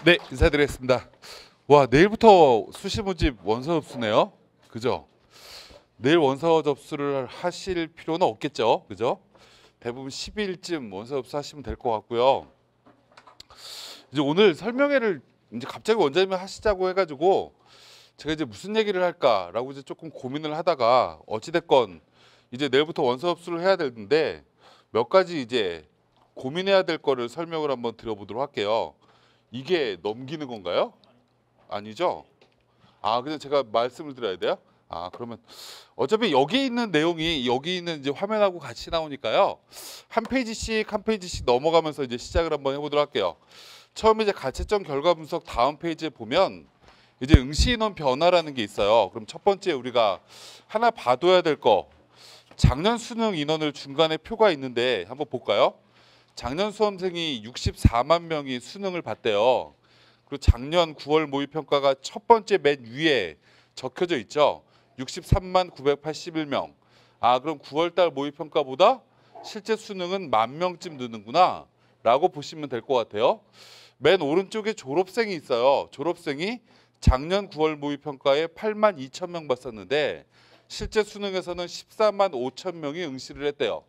네, 인사드리겠습니다. 와, 내일부터 수시 모집 원서 접수네요. 그죠? 내일 원서 접수를 하실 필요는 없겠죠. 그죠? 대부분 10일쯤 원서 접수하시면 될 것 같고요. 이제 오늘 설명회를 이제 갑자기 원장님이 하시자고 해가지고 제가 이제 무슨 얘기를 할까라고 이제 조금 고민을 하다가 어찌됐건 이제 내일부터 원서 접수를 해야 되는데 몇 가지 이제 고민해야 될 거를 설명을 한번 드려보도록 할게요. 이게 넘기는 건가요? 아니죠? 아, 그냥 제가 말씀을 드려야 돼요? 아, 그러면 어차피 여기 있는 내용이 여기 있는 이제 화면하고 같이 나오니까요. 한 페이지씩 넘어가면서 이제 시작을 한번 해보도록 할게요. 처음에 이제 가채점 결과 분석 다음 페이지에 보면 이제 응시 인원 변화라는 게 있어요. 그럼 첫 번째 우리가 하나 봐둬야 될 거. 작년 수능 인원을 중간에 표가 있는데 한번 볼까요? 작년 수험생이 64만 명이 수능을 봤대요. 그리고 작년 9월 모의평가가 첫 번째 맨 위에 적혀져 있죠. 63만 981명. 아, 그럼 9월달 모의평가보다 실제 수능은 10,000명쯤 느는구나 라고 보시면 될 것 같아요. 맨 오른쪽에 졸업생이 있어요. 졸업생이 작년 9월 모의평가에 8만 2천 명 봤었는데 실제 수능에서는 14만 5천 명이 응시를 했대요.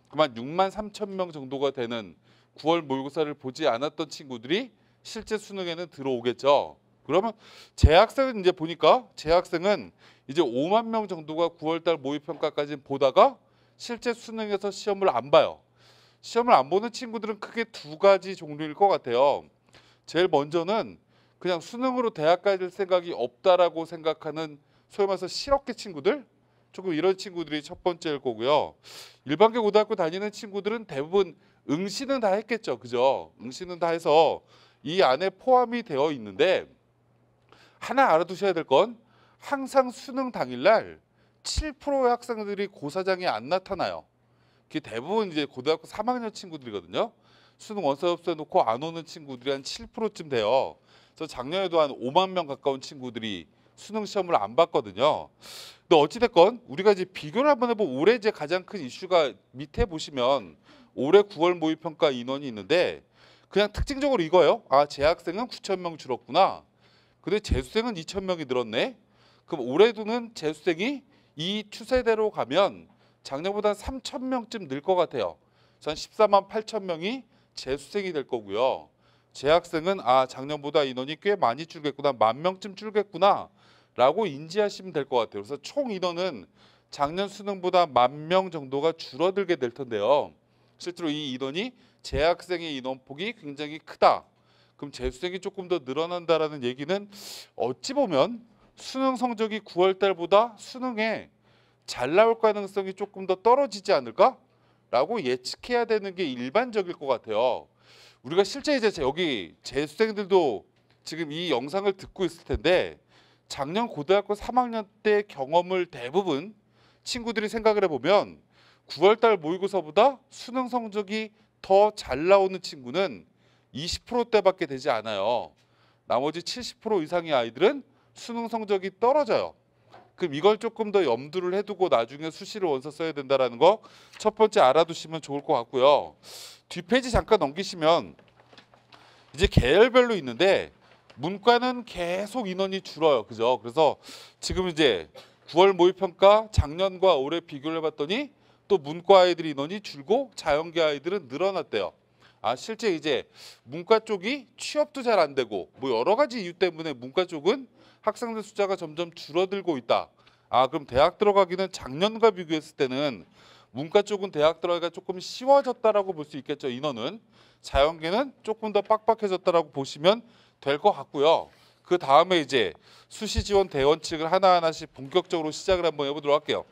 그만 6만 3천 명 정도가 되는 9월 모의고사를 보지 않았던 친구들이 실제 수능에는 들어오겠죠. 그러면 재학생은 이제 보니까 재학생은 이제 5만 명 정도가 9월달 모의평가까지 보다가 실제 수능에서 시험을 안 봐요. 시험을 안 보는 친구들은 크게 두 가지 종류일 것 같아요. 제일 먼저는 그냥 수능으로 대학 갈 생각이 없다라고 생각하는 소위 말해서 실업계 친구들, 조금 이런 친구들이 첫 번째일 거고요. 일반계 고등학교 다니는 친구들은 대부분 응시는 다 했겠죠. 그죠? 응시는 다 해서 이 안에 포함이 되어 있는데 하나 알아두셔야 될 건 항상 수능 당일날 7%의 학생들이 고사장에 안 나타나요. 그게 대부분 이제 고등학교 3학년 친구들이거든요. 수능 원서 접수해 놓고 안 오는 친구들이 한 7%쯤 돼요. 그래서 작년에도 한 5만 명 가까운 친구들이 수능 시험을 안 봤거든요. 근데 어찌됐건 우리가 이제 비교를 한번 해보면 올해 이제 가장 큰 이슈가 밑에 보시면 올해 9월 모의평가 인원이 있는데 그냥 특징적으로 이거예요. 아, 재학생은 9천 명 줄었구나. 근데 재수생은 2천 명이 늘었네. 그럼 올해도는 재수생이 이 추세대로 가면 작년보다 3천 명쯤 늘 것 같아요. 그래서 한 14만 8천 명이 재수생이 될 거고요. 재학생은 아, 작년보다 인원이 꽤 많이 줄겠구나. 10,000명쯤 줄겠구나. 라고 인지하시면 될 것 같아요. 그래서 총 인원은 작년 수능보다 10,000명 정도가 줄어들게 될 텐데요. 실제로 이 인원이 재학생의 인원폭이 굉장히 크다. 그럼 재수생이 조금 더 늘어난다라는 얘기는 어찌 보면 수능 성적이 9월 달보다 수능에 잘 나올 가능성이 조금 더 떨어지지 않을까라고 예측해야 되는 게 일반적일 것 같아요. 우리가 실제 이제 여기 재수생들도 지금 이 영상을 듣고 있을 텐데 작년 고등학교 3학년 때 경험을 대부분 친구들이 생각을 해보면 9월 달 모의고사보다 수능 성적이 더 잘 나오는 친구는 20%대밖에 되지 않아요. 나머지 70% 이상의 아이들은 수능 성적이 떨어져요. 그럼 이걸 조금 더 염두를 해두고 나중에 수시를 원서 써야 된다는 거 첫 번째 알아두시면 좋을 것 같고요. 뒷페이지 잠깐 넘기시면 이제 계열별로 있는데 문과는 계속 인원이 줄어요. 그죠? 그래서 지금 이제 9월 모의평가 작년과 올해 비교를 해봤더니 또 문과 아이들 인원이 줄고 자연계 아이들은 늘어났대요. 아, 실제 이제 문과 쪽이 취업도 잘 안 되고 뭐 여러 가지 이유 때문에 문과 쪽은 학생들 숫자가 점점 줄어들고 있다. 아, 그럼 대학 들어가기는 작년과 비교했을 때는 문과 쪽은 대학 들어가기가 조금 쉬워졌다라고 볼 수 있겠죠. 인원은. 자연계는 조금 더 빡빡해졌다라고 보시면 될 것 같고요. 그 다음에 이제 수시 지원 대원칙을 하나하나씩 본격적으로 시작을 한번 해보도록 할게요.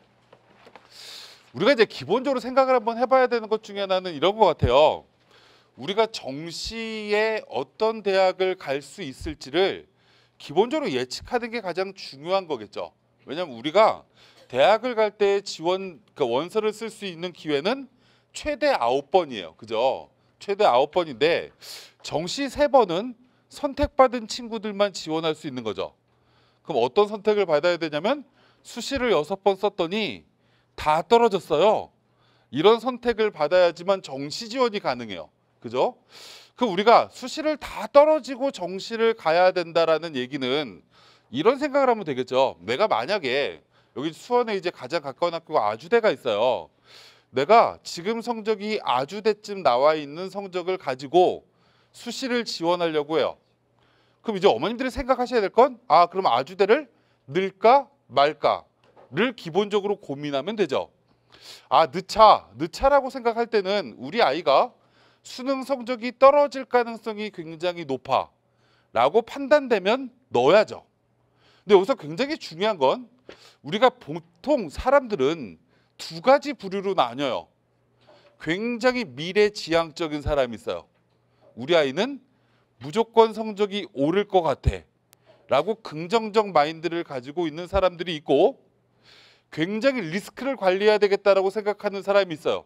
우리가 이제 기본적으로 생각을 한번 해봐야 되는 것 중에 하나는 이런 것 같아요. 우리가 정시에 어떤 대학을 갈 수 있을지를 기본적으로 예측하는 게 가장 중요한 거겠죠. 왜냐하면 우리가 대학을 갈 때 지원 그러니까 원서를 쓸 수 있는 기회는 최대 9번이에요. 그죠? 최대 9번인데 정시 3번은 선택받은 친구들만 지원할 수 있는 거죠. 그럼 어떤 선택을 받아야 되냐면 수시를 6번 썼더니 다 떨어졌어요. 이런 선택을 받아야지만 정시 지원이 가능해요. 그죠? 그 우리가 수시를 다 떨어지고 정시를 가야 된다라는 얘기는 이런 생각을 하면 되겠죠. 내가 만약에 여기 수원에 이제 가장 가까운 학교가 아주대가 있어요. 내가 지금 성적이 아주대쯤 나와 있는 성적을 가지고 수시를 지원하려고 해요. 그럼 이제 어머님들이 생각하셔야 될 건 그럼 아주대를 넣을까 말까를 기본적으로 고민하면 되죠. 늦차라고 생각할 때는 우리 아이가 수능 성적이 떨어질 가능성이 굉장히 높아 라고 판단되면 넣어야죠. 근데 여기서 굉장히 중요한 건 우리가 보통 사람들은 두 가지 부류로 나뉘어요. 굉장히 미래지향적인 사람이 있어요. 우리 아이는 무조건 성적이 오를 것 같아 라고 긍정적 마인드를 가지고 있는 사람들이 있고, 굉장히 리스크를 관리해야 되겠다라고 생각하는 사람이 있어요.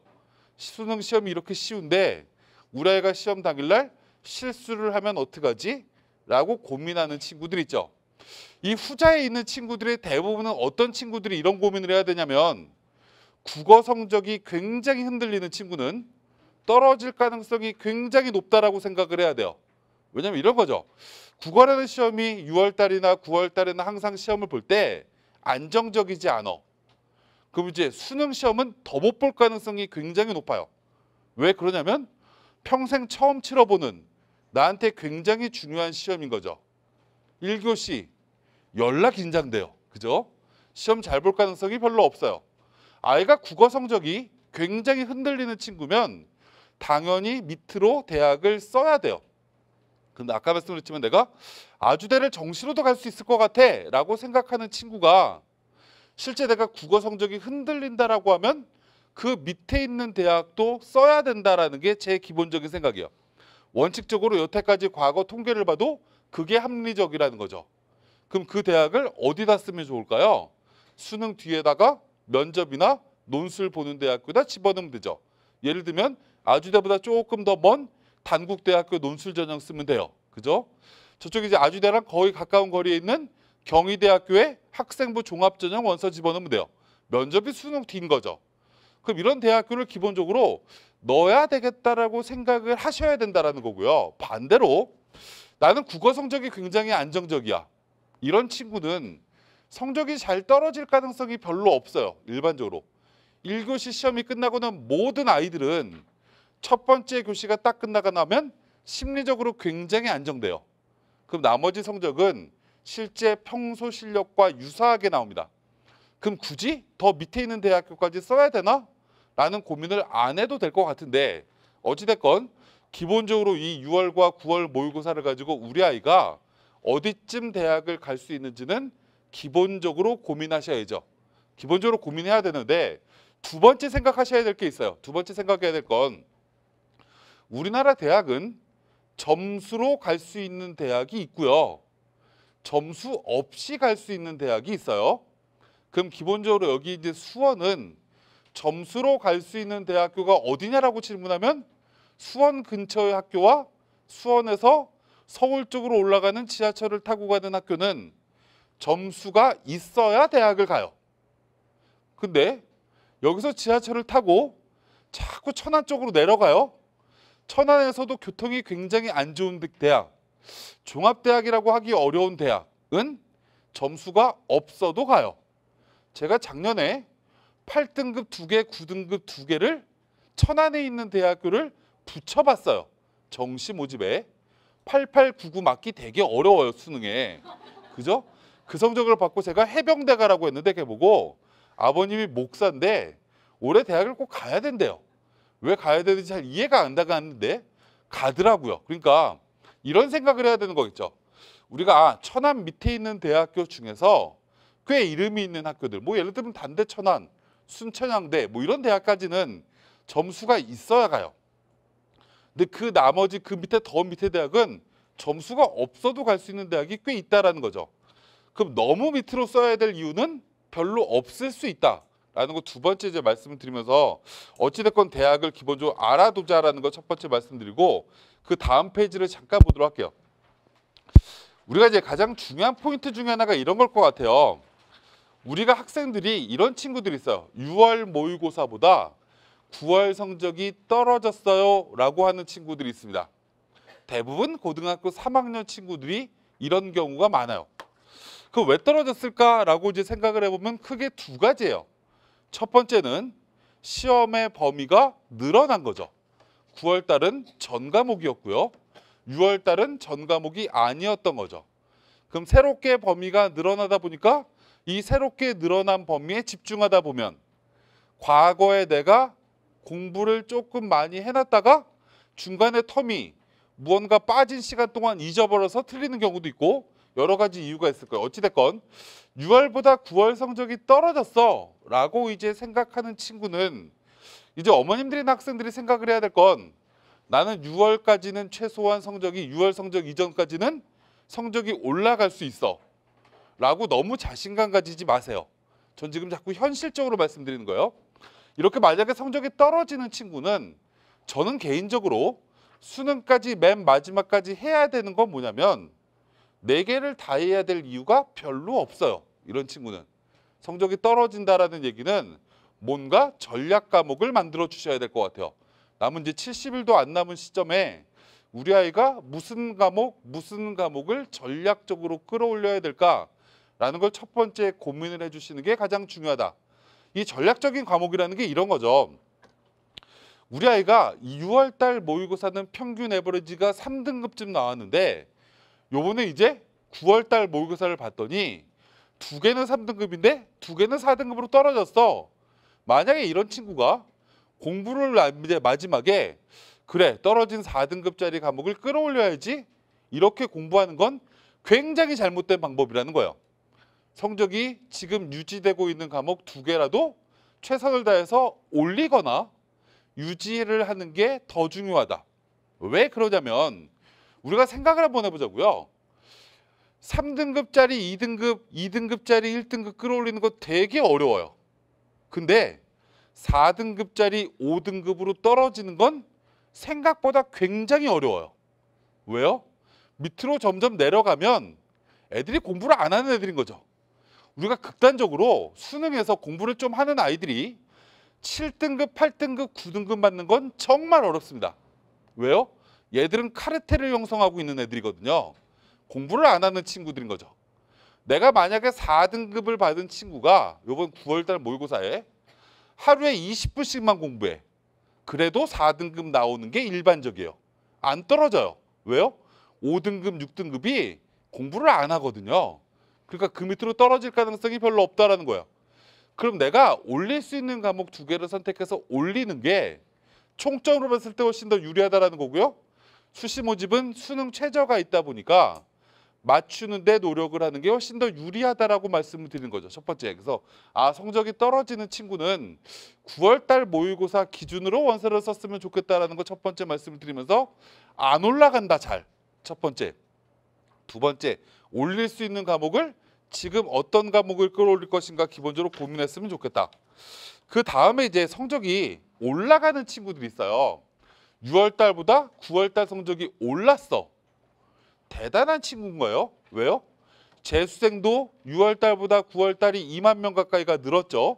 수능 시험이 이렇게 쉬운데 우리 아이가 시험 당일날 실수를 하면 어떡하지? 라고 고민하는 친구들 있죠. 이 후자에 있는 친구들의 대부분은 어떤 친구들이 이런 고민을 해야 되냐면, 국어 성적이 굉장히 흔들리는 친구는 떨어질 가능성이 굉장히 높다라고 생각을 해야 돼요. 왜냐면 이런 거죠. 국어라는 시험이 6월달이나 9월달에는 항상 시험을 볼 때 안정적이지 않아. 그럼 이제 수능 시험은 더 못 볼 가능성이 굉장히 높아요. 왜 그러냐면 평생 처음 치러보는 나한테 굉장히 중요한 시험인 거죠. 1교시 열나 긴장돼요. 그죠? 시험 잘 볼 가능성이 별로 없어요. 아이가 국어 성적이 굉장히 흔들리는 친구면 당연히 밑으로 대학을 써야 돼요. 근데 아까 말씀드렸지만 내가 아주대를 정시로도 갈 수 있을 것 같아 라고 생각하는 친구가 실제 내가 국어 성적이 흔들린다라고 하면 그 밑에 있는 대학도 써야 된다라는 게 제 기본적인 생각이에요. 원칙적으로 여태까지 과거 통계를 봐도 그게 합리적이라는 거죠. 그럼 그 대학을 어디다 쓰면 좋을까요? 수능 뒤에다가 면접이나 논술 보는 대학교에다 집어넣으면 되죠. 예를 들면 아주대보다 조금 더 먼 단국대학교 논술 전형 쓰면 돼요. 그죠? 저쪽에 이제 아주대랑 거의 가까운 거리에 있는 경희대학교의 학생부 종합전형 원서 집어넣으면 돼요. 면접이 수능 뒤인 거죠. 그럼 이런 대학교를 기본적으로 넣어야 되겠다라고 생각을 하셔야 된다라는 거고요. 반대로 나는 국어 성적이 굉장히 안정적이야. 이런 친구는 성적이 잘 떨어질 가능성이 별로 없어요. 일반적으로. 1교시 시험이 끝나고는 모든 아이들은 첫 번째 교시가 딱 끝나고 나면 심리적으로 굉장히 안정돼요. 그럼 나머지 성적은 실제 평소 실력과 유사하게 나옵니다. 그럼 굳이 더 밑에 있는 대학교까지 써야 되나? 라는 고민을 안 해도 될 것 같은데, 어찌됐건 기본적으로 이 6월과 9월 모의고사를 가지고 우리 아이가 어디쯤 대학을 갈 수 있는지는 기본적으로 고민하셔야죠. 기본적으로 고민해야 되는데, 두 번째 생각하셔야 될 게 있어요. 두 번째 생각해야 될 건, 우리나라 대학은 점수로 갈 수 있는 대학이 있고요. 점수 없이 갈 수 있는 대학이 있어요. 그럼 기본적으로 여기 이제 수원은 점수로 갈 수 있는 대학교가 어디냐라고 질문하면 수원 근처의 학교와 수원에서 서울 쪽으로 올라가는 지하철을 타고 가는 학교는 점수가 있어야 대학을 가요. 근데 여기서 지하철을 타고 자꾸 천안 쪽으로 내려가요. 천안에서도 교통이 굉장히 안 좋은 대학, 종합대학이라고 하기 어려운 대학은 점수가 없어도 가요. 제가 작년에 8등급 2개, 9등급 2개를 천안에 있는 대학교를 붙여봤어요. 정시 모집에. 8899 맞기 되게 어려워요, 수능에. 그죠? 그 성적을 받고 제가 해병대 가라고 했는데 걔 보고 아버님이 목사인데 올해 대학을 꼭 가야 된대요. 왜 가야 되는지 잘 이해가 안 가는데 가더라고요. 그러니까 이런 생각을 해야 되는 거겠죠. 우리가 천안 밑에 있는 대학교 중에서 꽤 이름이 있는 학교들, 뭐 예를 들면 단대 천안, 순천향대 뭐 이런 대학까지는 점수가 있어야 가요. 근데 그 나머지 그 밑에 더 밑에 대학은 점수가 없어도 갈 수 있는 대학이 꽤 있다라는 거죠. 그럼 너무 밑으로 써야 될 이유는 별로 없을 수 있다라는 거 두 번째 이제 말씀을 드리면서, 어찌됐건 대학을 기본적으로 알아두자라는 거 첫 번째 말씀드리고, 그 다음 페이지를 잠깐 보도록 할게요. 우리가 이제 가장 중요한 포인트 중에 하나가 이런 걸 것 같아요. 우리가 학생들이 이런 친구들이 있어요. 6월 모의고사보다 9월 성적이 떨어졌어요 라고 하는 친구들이 있습니다. 대부분 고등학교 3학년 친구들이 이런 경우가 많아요. 그 왜 떨어졌을까라고 이제 생각을 해보면 크게 두 가지예요. 첫 번째는 시험의 범위가 늘어난 거죠. 9월 달은 전 과목이었고요. 6월 달은 전 과목이 아니었던 거죠. 그럼 새롭게 범위가 늘어나다 보니까 이 새롭게 늘어난 범위에 집중하다 보면 과거에 내가 공부를 조금 많이 해놨다가 중간에 텀이 무언가 빠진 시간 동안 잊어버려서 틀리는 경우도 있고 여러 가지 이유가 있을 거예요. 어찌됐건 6월보다 9월 성적이 떨어졌어 라고 이제 생각하는 친구는 이제 어머님들이나 학생들이 생각을 해야 될 건 나는 6월까지는 최소한 성적이 6월 성적 이전까지는 성적이 올라갈 수 있어 라고 너무 자신감 가지지 마세요. 전 지금 자꾸 현실적으로 말씀드리는 거예요. 이렇게 만약에 성적이 떨어지는 친구는 저는 개인적으로 수능까지 맨 마지막까지 해야 되는 건 뭐냐면 4개를 다 해야 될 이유가 별로 없어요. 이런 친구는. 성적이 떨어진다라는 얘기는 뭔가 전략 과목을 만들어 주셔야 될 것 같아요. 남은 이제 70일도 안 남은 시점에 우리 아이가 무슨 과목을 전략적으로 끌어올려야 될까라는 걸 첫 번째 고민을 해주시는 게 가장 중요하다. 이 전략적인 과목이라는 게 이런 거죠. 우리 아이가 6월 달 모의고사는 평균 에버리지가 3등급쯤 나왔는데 요번에 이제 9월 달 모의고사를 봤더니 2개는 3등급인데 2개는 4등급으로 떨어졌어. 만약에 이런 친구가 공부를 이제 마지막에 그래 떨어진 4등급짜리 과목을 끌어올려야지 이렇게 공부하는 건 굉장히 잘못된 방법이라는 거예요. 성적이 지금 유지되고 있는 과목 2개라도 최선을 다해서 올리거나 유지를 하는 게 더 중요하다. 왜 그러냐면 우리가 생각을 한번 해보자고요. 3등급짜리 2등급, 2등급짜리 1등급 끌어올리는 거 되게 어려워요. 근데 4등급짜리 5등급으로 떨어지는 건 생각보다 굉장히 어려워요. 왜요? 밑으로 점점 내려가면 애들이 공부를 안 하는 애들인 거죠. 우리가 극단적으로 수능에서 공부를 좀 하는 아이들이 7등급, 8등급, 9등급 맞는 건 정말 어렵습니다. 왜요? 얘들은 카르텔을 형성하고 있는 애들이거든요. 공부를 안 하는 친구들인 거죠. 내가 만약에 4등급을 받은 친구가 이번 9월달 모의고사에 하루에 20분씩만 공부해. 그래도 4등급 나오는 게 일반적이에요. 안 떨어져요. 왜요? 5등급, 6등급이 공부를 안 하거든요. 그러니까 그 밑으로 떨어질 가능성이 별로 없다라는 거예요. 그럼 내가 올릴 수 있는 과목 2개를 선택해서 올리는 게 총점으로 봤을 때 훨씬 더 유리하다라는 거고요. 수시 모집은 수능 최저가 있다 보니까 맞추는 데 노력을 하는 게 훨씬 더 유리하다라고 말씀을 드리는 거죠. 첫 번째. 그래서 성적이 떨어지는 친구는 9월 달 모의고사 기준으로 원서를 썼으면 좋겠다라는 거 첫 번째 말씀을 드리면서 안 올라간다 잘. 첫 번째. 두 번째. 올릴 수 있는 과목을 지금 어떤 과목을 끌어올릴 것인가 기본적으로 고민했으면 좋겠다. 그 다음에 이제 성적이 올라가는 친구들이 있어요. 6월 달보다 9월 달 성적이 올랐어. 대단한 친구인 거예요. 왜요? 재수생도 6월 달보다 9월 달이 2만 명 가까이가 늘었죠.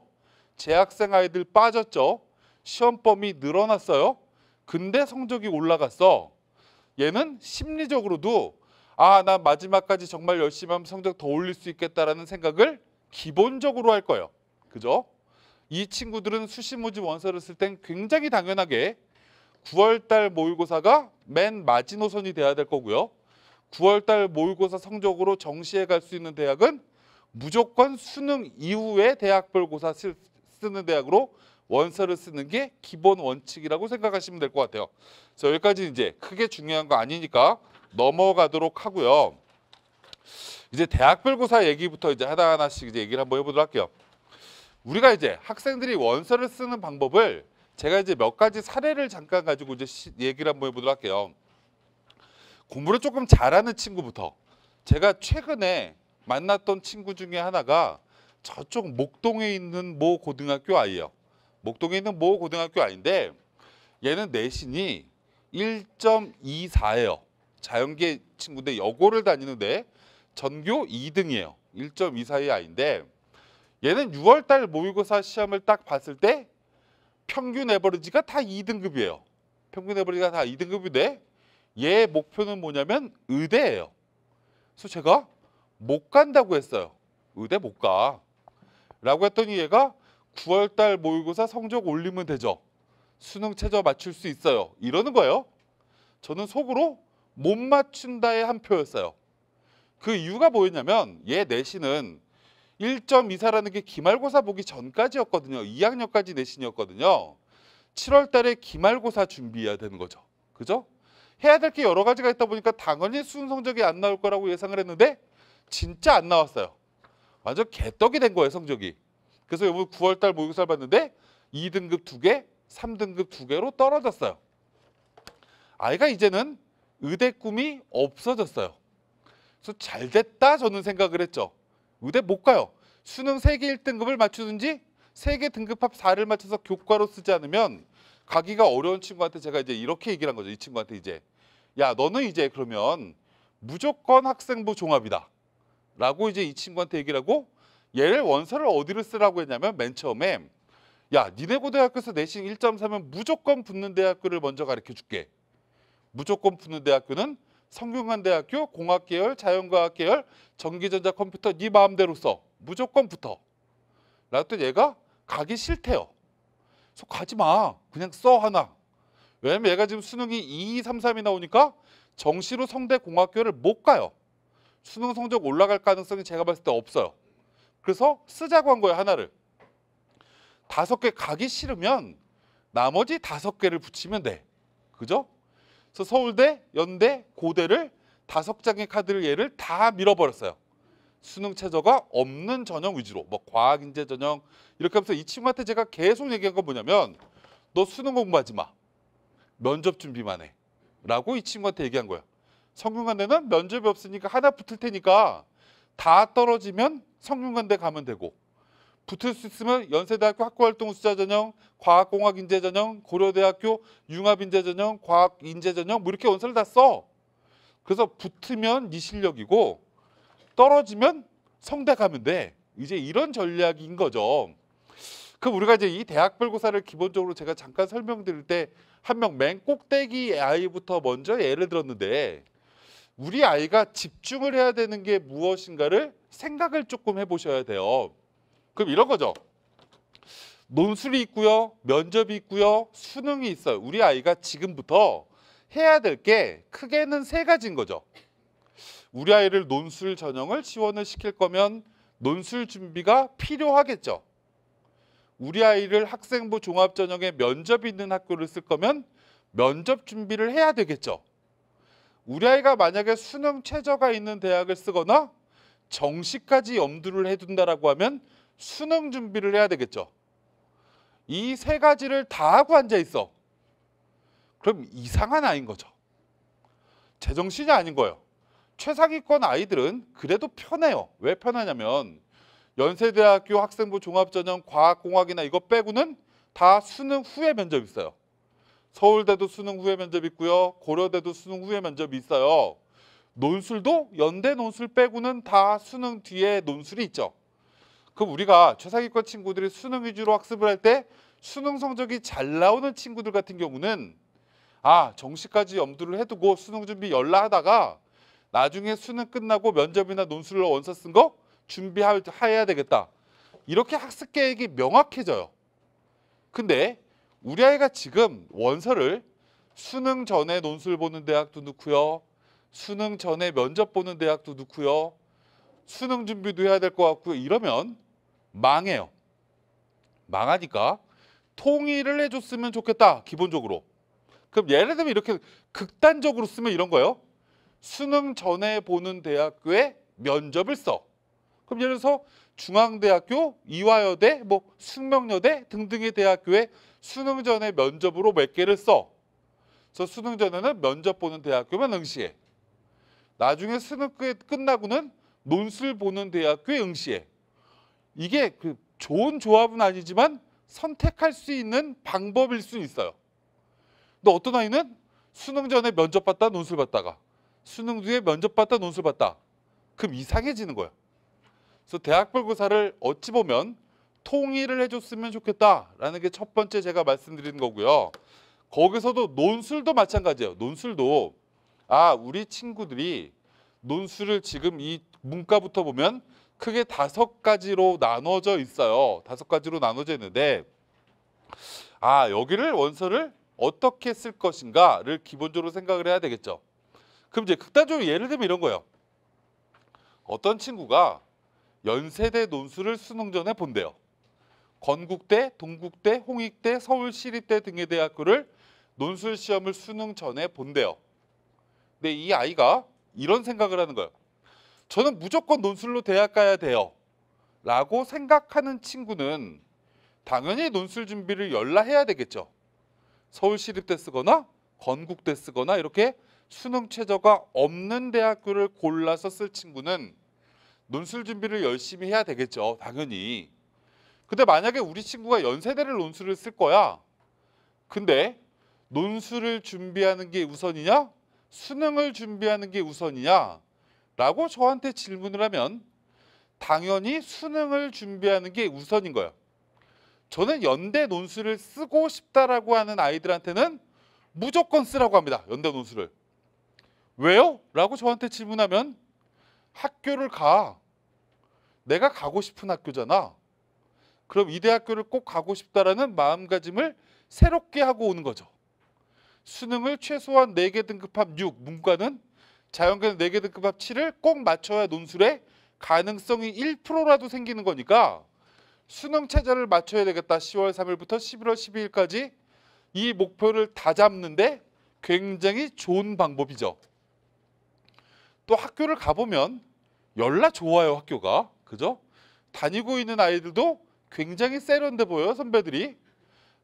재학생 아이들 빠졌죠. 시험 범위 늘어났어요. 근데 성적이 올라갔어. 얘는 심리적으로도 나 마지막까지 정말 열심히 하면 성적 더 올릴 수 있겠다라는 생각을 기본적으로 할 거예요. 그죠? 이 친구들은 수시 모집 원서를 쓸 땐 굉장히 당연하게 9월 달 모의고사가 맨 마지노선이 돼야 될 거고요. 9월 달 모의고사 성적으로 정시에 갈 수 있는 대학은 무조건 수능 이후에 대학별고사 쓰는 대학으로 원서를 쓰는 게 기본 원칙이라고 생각하시면 될 것 같아요. 그래서 여기까지 이제 크게 중요한 거 아니니까 넘어가도록 하고요. 이제 대학별고사 얘기부터 이제 하나하나씩 이제 얘기를 한번 해보도록 할게요. 우리가 이제 학생들이 원서를 쓰는 방법을 제가 이제 몇 가지 사례를 잠깐 가지고 이제 얘기를 한번 해보도록 할게요. 공부를 조금 잘하는 친구부터. 제가 최근에 만났던 친구 중에 하나가 저쪽 목동에 있는 모 고등학교 아이예요. 목동에 있는 모 고등학교 아이인데 얘는 내신이 1.24예요. 자연계 친구인데 여고를 다니는데 전교 2등이에요. 1.24의 아이인데 얘는 6월 달 모의고사 시험을 딱 봤을 때 평균 에버리지가 다 2등급이에요. 평균 에버리지가 다 2등급인데 얘의 목표는 뭐냐면 의대예요. 그래서 제가 못 간다고 했어요. 의대 못 가. 라고 했더니 얘가 9월달 모의고사 성적 올리면 되죠. 수능 최저 맞출 수 있어요. 이러는 거예요. 저는 속으로 못 맞춘다의 한 표였어요. 그 이유가 뭐였냐면 얘 내신은 1.24라는 게 기말고사 보기 전까지였거든요. 2학년까지 내신이었거든요. 7월 달에 기말고사 준비해야 되는 거죠. 그죠? 해야 될 게 여러 가지가 있다 보니까 당연히 수능 성적이 안 나올 거라고 예상을 했는데 진짜 안 나왔어요. 완전 개떡이 된 거예요, 성적이. 그래서 이번 9월 달 모의고사를 봤는데 2등급 2개, 3등급 2개로 떨어졌어요. 아이가 이제는 의대 꿈이 없어졌어요. 그래서 잘 됐다 저는 생각을 했죠. 의대 못 가요. 수능 3개 1등급을 맞추든지 3개 등급합 4를 맞춰서 교과로 쓰지 않으면 가기가 어려운 친구한테 제가 이제 이렇게 얘기를 한 거죠. 이 친구한테 이제 야 너는 이제 그러면 무조건 학생부 종합이다 라고 이제 이 친구한테 얘기를 하고 얘를 원서를 어디를 쓰라고 했냐면 맨 처음에 야 니네 고등학교에서 내신 1.3면 무조건 붙는 대학교를 먼저 가르쳐 줄게. 무조건 붙는 대학교는 성균관대학교 공학계열, 자연과학계열, 전기전자 컴퓨터 네 마음대로 써. 무조건 붙어. 라고 또 얘가 가기 싫대요. 그래서 가지 마. 그냥 써 하나. 왜냐면 얘가 지금 수능이 2, 3, 3이 나오니까 정시로 성대 공학교를 못 가요. 수능 성적 올라갈 가능성이 제가 봤을 때 없어요. 그래서 쓰자고 한 거예요, 하나를. 5개 가기 싫으면 나머지 5개를 붙이면 돼. 그죠? 그래서 서울대, 연대, 고대를 5장의 카드를 얘를 다 밀어버렸어요. 수능 최저가 없는 전형 위주로. 뭐 과학, 인재 전형 이렇게 하면서 이 친구한테 제가 계속 얘기한 건 뭐냐면 너 수능 공부하지 마. 면접 준비만 해. 라고 이 친구한테 얘기한 거예요. 성균관대는 면접이 없으니까 하나 붙을 테니까 다 떨어지면 성균관대 가면 되고 붙을 수 있으면 연세대학교 학구활동 수자 전형, 과학공학인재 전형, 고려대학교 융합인재 전형, 과학인재 전형 뭐 이렇게 원서를 다 써. 그래서 붙으면 네 실력이고 떨어지면 성대 가면 돼. 이제 이런 전략인 거죠. 그럼 우리가 이제 이 대학별고사를 기본적으로 제가 잠깐 설명드릴 때 한 명 맨 꼭대기 아이부터 먼저 예를 들었는데 우리 아이가 집중을 해야 되는 게 무엇인가를 생각을 조금 해보셔야 돼요. 그럼 이런 거죠. 논술이 있고요. 면접이 있고요. 수능이 있어요. 우리 아이가 지금부터 해야 될 게 크게는 3가지인 거죠. 우리 아이를 논술 전형을 지원을 시킬 거면 논술 준비가 필요하겠죠. 우리 아이를 학생부 종합 전형에 면접이 있는 학교를 쓸 거면 면접 준비를 해야 되겠죠. 우리 아이가 만약에 수능 최저가 있는 대학을 쓰거나 정시까지 염두를 해둔다라고 하면 수능 준비를 해야 되겠죠. 이 3가지를 다 하고 앉아 있어. 그럼 이상한 아이인 거죠. 제정신이 아닌 거예요. 최상위권 아이들은 그래도 편해요. 왜 편하냐면 연세대학교 학생부 종합전형 과학공학이나 이거 빼고는 다 수능 후에 면접 있어요. 서울대도 수능 후에 면접 있고요. 고려대도 수능 후에 면접이 있어요. 논술도 연대 논술 빼고는 다 수능 뒤에 논술이 있죠. 그럼 우리가 최상위권 친구들이 수능 위주로 학습을 할 때 수능 성적이 잘 나오는 친구들 같은 경우는 정시까지 염두를 해두고 수능 준비 열라 하다가 나중에 수능 끝나고 면접이나 논술로 원서 쓴 거 준비해야 되겠다. 이렇게 학습 계획이 명확해져요. 근데 우리 아이가 지금 원서를 수능 전에 논술 보는 대학도 넣고요. 수능 전에 면접 보는 대학도 넣고요. 수능 준비도 해야 될 것 같고요. 이러면 망해요. 망하니까 통일을 해줬으면 좋겠다. 기본적으로. 그럼 예를 들면 이렇게 극단적으로 쓰면 이런 거예요. 수능 전에 보는 대학교에 면접을 써. 그럼 예를 들어서 중앙대학교, 이화여대, 뭐 숙명여대 등등의 대학교에 수능 전에 면접으로 몇 개를 써. 그래서 수능 전에는 면접 보는 대학교만 응시해. 나중에 수능 끝나고는 논술 보는 대학교에 응시해. 이게 그 좋은 조합은 아니지만 선택할 수 있는 방법일 수 있어요. 근데 어떤 아이는 수능 전에 면접 봤다 논술 봤다가 수능 뒤에 면접 봤다 논술 봤다. 그럼 이상해지는 거예요. 그래서 대학별고사를 어찌 보면 통일을 해줬으면 좋겠다라는 게 첫 번째 제가 말씀드리는 거고요. 거기서도 논술도 마찬가지예요. 논술도 아, 우리 친구들이 논술을 지금 이 문과부터 보면 크게 5가지로 나눠져 있어요. 5가지로 나눠져 있는데 아, 여기를 원서를 어떻게 쓸 것인가를 기본적으로 생각을 해야 되겠죠. 그럼 이제 극단적으로 예를 들면 이런 거예요. 어떤 친구가 연세대 논술을 수능 전에 본대요. 건국대, 동국대, 홍익대, 서울시립대 등의 대학교를 논술 시험을 수능 전에 본대요. 근데 이 아이가 이런 생각을 하는 거예요. 저는 무조건 논술로 대학 가야 돼요. 라고 생각하는 친구는 당연히 논술 준비를 열라해야 되겠죠. 서울시립대 쓰거나 건국대 쓰거나 이렇게 수능 최저가 없는 대학교를 골라서 쓸 친구는 논술 준비를 열심히 해야 되겠죠. 당연히. 근데 만약에 우리 친구가 연세대를 논술을 쓸 거야. 근데 논술을 준비하는 게 우선이냐? 수능을 준비하는 게 우선이냐? 라고 저한테 질문을 하면 당연히 수능을 준비하는 게 우선인 거예요. 저는 연대 논술을 쓰고 싶다라고 하는 아이들한테는 무조건 쓰라고 합니다. 연대 논술을. 왜요? 라고 저한테 질문하면 학교를 가. 내가 가고 싶은 학교잖아. 그럼 이 대학교를 꼭 가고 싶다라는 마음가짐을 새롭게 하고 오는 거죠. 수능을 최소한 4개 등급합 6, 문과는 자연계는 4개 등급합 7을 꼭 맞춰야 논술에 가능성이 1%라도 생기는 거니까 수능 최저를 맞춰야 되겠다. 10월 3일부터 11월 12일까지 이 목표를 다 잡는데 굉장히 좋은 방법이죠. 또 학교를 가보면 열나 좋아요, 학교가. 그죠? 다니고 있는 아이들도 굉장히 세련돼 보여요, 선배들이.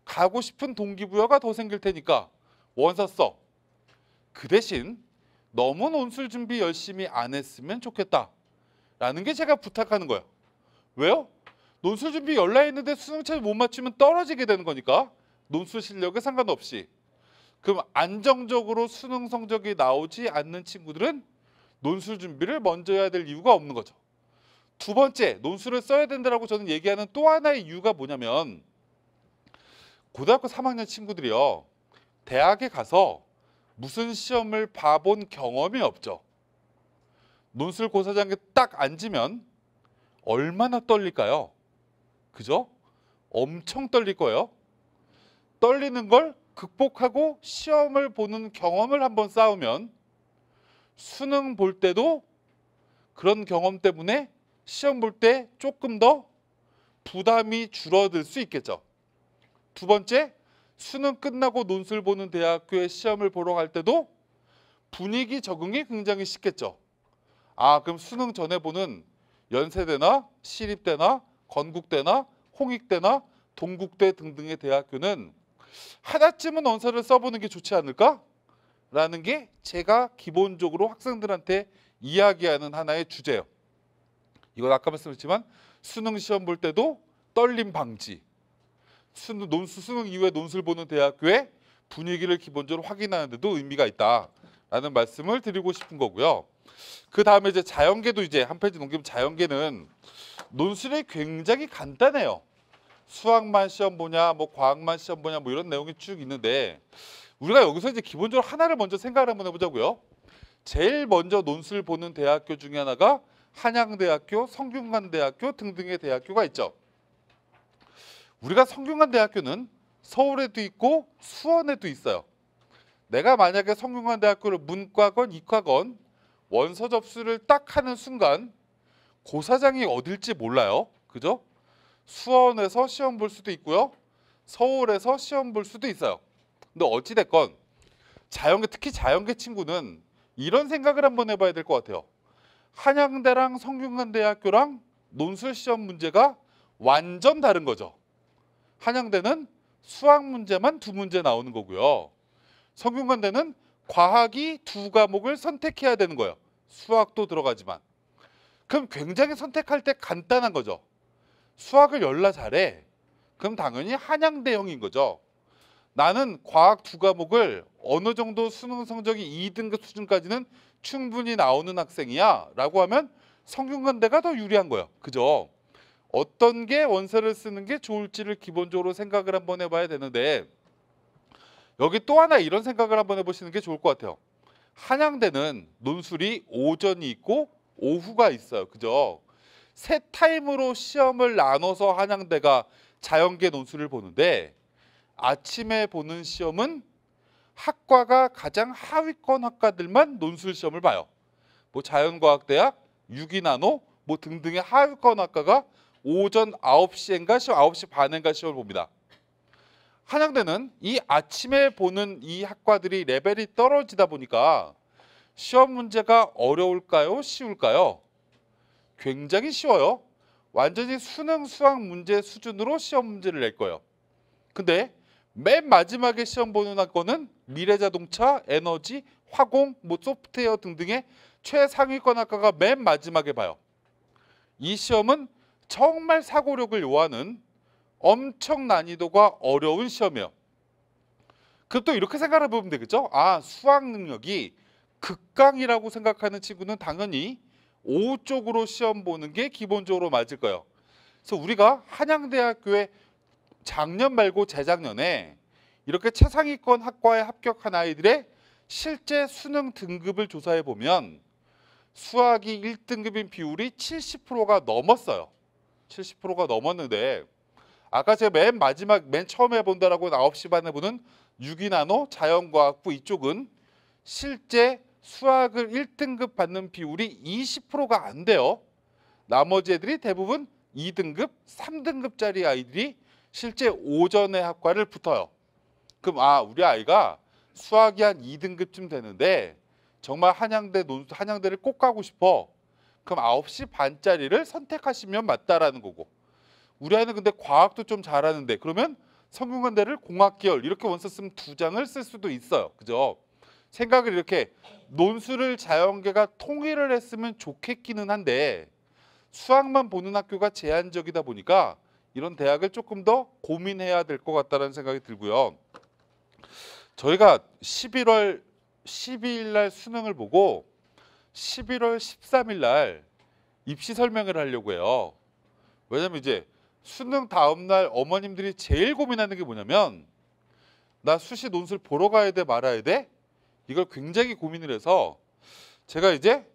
가고 싶은 동기부여가 더 생길 테니까 원서 써. 그 대신 너무 논술 준비 열심히 안 했으면 좋겠다. 라는 게 제가 부탁하는 거예요. 왜요? 논술 준비 열라 했는데 수능 최저 못 맞추면 떨어지게 되는 거니까 논술 실력에 상관없이. 그럼 안정적으로 수능 성적이 나오지 않는 친구들은 논술 준비를 먼저 해야 될 이유가 없는 거죠. 두 번째, 논술을 써야 된다고 저는 얘기하는 또 하나의 이유가 뭐냐면 고등학교 3학년 친구들이요. 대학에 가서 무슨 시험을 봐본 경험이 없죠. 논술 고사장에 딱 앉으면 얼마나 떨릴까요? 그죠? 엄청 떨릴 거예요. 떨리는 걸 극복하고 시험을 보는 경험을 한번 쌓으면 수능 볼 때도 그런 경험 때문에 시험 볼 때 조금 더 부담이 줄어들 수 있겠죠. 두 번째, 수능 끝나고 논술 보는 대학교에 시험을 보러 갈 때도 분위기 적응이 굉장히 쉽겠죠. 아, 그럼 수능 전에 보는 연세대나 시립대나 건국대나 홍익대나 동국대 등등의 대학교는 하나쯤은 원서를 써보는 게 좋지 않을까? 라는 게 제가 기본적으로 학생들한테 이야기하는 하나의 주제예요. 이건 아까 말씀드렸지만 수능 시험 볼 때도 떨림 방지, 수능 이후에 논술 보는 대학교의 분위기를 기본적으로 확인하는 데도 의미가 있다라는 말씀을 드리고 싶은 거고요. 그 다음에 이제 자연계도 이제 한 페이지 넘기면 자연계는 논술이 굉장히 간단해요. 수학만 시험 보냐, 뭐 과학만 시험 보냐, 뭐 이런 내용이 쭉 있는데 우리가 여기서 이제 기본적으로 하나를 먼저 생각을 한번 해보자고요. 제일 먼저 논술 보는 대학교 중에 하나가 한양대학교, 성균관대학교 등등의 대학교가 있죠. 우리가 성균관대학교는 서울에도 있고 수원에도 있어요. 내가 만약에 성균관대학교를 문과건 이과건 원서 접수를 딱 하는 순간 고사장이 어딜지 몰라요. 그죠? 수원에서 시험 볼 수도 있고요. 서울에서 시험 볼 수도 있어요. 근데 어찌됐건 자연계, 특히 자연계 친구는 이런 생각을 한번 해봐야 될 것 같아요. 한양대랑 성균관대학교랑 논술 시험 문제가 완전 다른 거죠. 한양대는 수학 문제만 2문제 나오는 거고요. 성균관대는 과학이 2과목을 선택해야 되는 거예요. 수학도 들어가지만. 그럼 굉장히 선택할 때 간단한 거죠. 수학을 열나 잘해. 그럼 당연히 한양대형인 거죠. 나는 과학 2과목을 어느 정도 수능 성적이 2등급 수준까지는 충분히 나오는 학생이야 라고 하면 성균관대가 더 유리한 거예요. 그죠? 어떤 게 원서를 쓰는 게 좋을지를 기본적으로 생각을 한번 해봐야 되는데 여기 또 하나 이런 생각을 한번 해보시는 게 좋을 것 같아요. 한양대는 논술이 오전이 있고 오후가 있어요. 그죠? 세 타임으로 시험을 나눠서 한양대가 자연계 논술을 보는데 아침에 보는 시험은 학과가 가장 하위권 학과들만 논술 시험을 봐요. 뭐 자연과학대학, 유기나노 뭐 등등의 하위권 학과가 오전 9시인가 9시 반인가 시험을 봅니다. 한양대는 이 아침에 보는 이 학과들이 레벨이 떨어지다 보니까 시험 문제가 어려울까요? 쉬울까요? 굉장히 쉬워요. 완전히 수능 수학 문제 수준으로 시험 문제를 낼 거예요. 근데 맨 마지막에 시험 보는 학과는 미래자동차, 에너지, 화공, 뭐 소프트웨어 등등의 최상위권 학과가 맨 마지막에 봐요. 이 시험은 정말 사고력을 요하는 엄청 난이도가 어려운 시험이에요. 그럼 또 이렇게 생각해 보면 되겠죠? 아, 수학 능력이 극강이라고 생각하는 친구는 당연히 O 쪽으로 시험 보는 게 기본적으로 맞을 거예요. 그래서 우리가 한양대학교에 작년 말고 재작년에 이렇게 최상위권 학과에 합격한 아이들의 실제 수능 등급을 조사해 보면 수학이 1등급인 비율이 70%가 넘었어요. 70%가 넘었는데 아까 제가 맨 마지막 맨 처음에 본다라고 9시 반에 보는 유기나노 자연과학부 이쪽은 실제 수학을 1등급 받는 비율이 20%가 안 돼요. 나머지 애들이 대부분 2등급, 3등급짜리 아이들이 실제 오전의 학과를 붙어요. 그럼 우리 아이가 수학이 한 2등급쯤 되는데 정말 한양대를 꼭 가고 싶어. 그럼 9시 반짜리를 선택하시면 맞다라는 거고. 우리 아이는 근데 과학도 좀 잘하는데 그러면 성균관대를 공학계열 이렇게 원서 쓰면 2장을 쓸 수도 있어요. 그죠? 생각을 이렇게 논술을 자연계가 통일을 했으면 좋겠기는 한데 수학만 보는 학교가 제한적이다 보니까 이런 대학을 조금 더 고민해야 될 것 같다는 생각이 들고요. 저희가 11월 12일 날 수능을 보고 11월 13일 날 입시 설명을 하려고 해요. 왜냐면 이제 수능 다음 날 어머님들이 제일 고민하는 게 뭐냐면 나 수시 논술 보러 가야 돼 말아야 돼? 이걸 굉장히 고민을 해서 제가 이제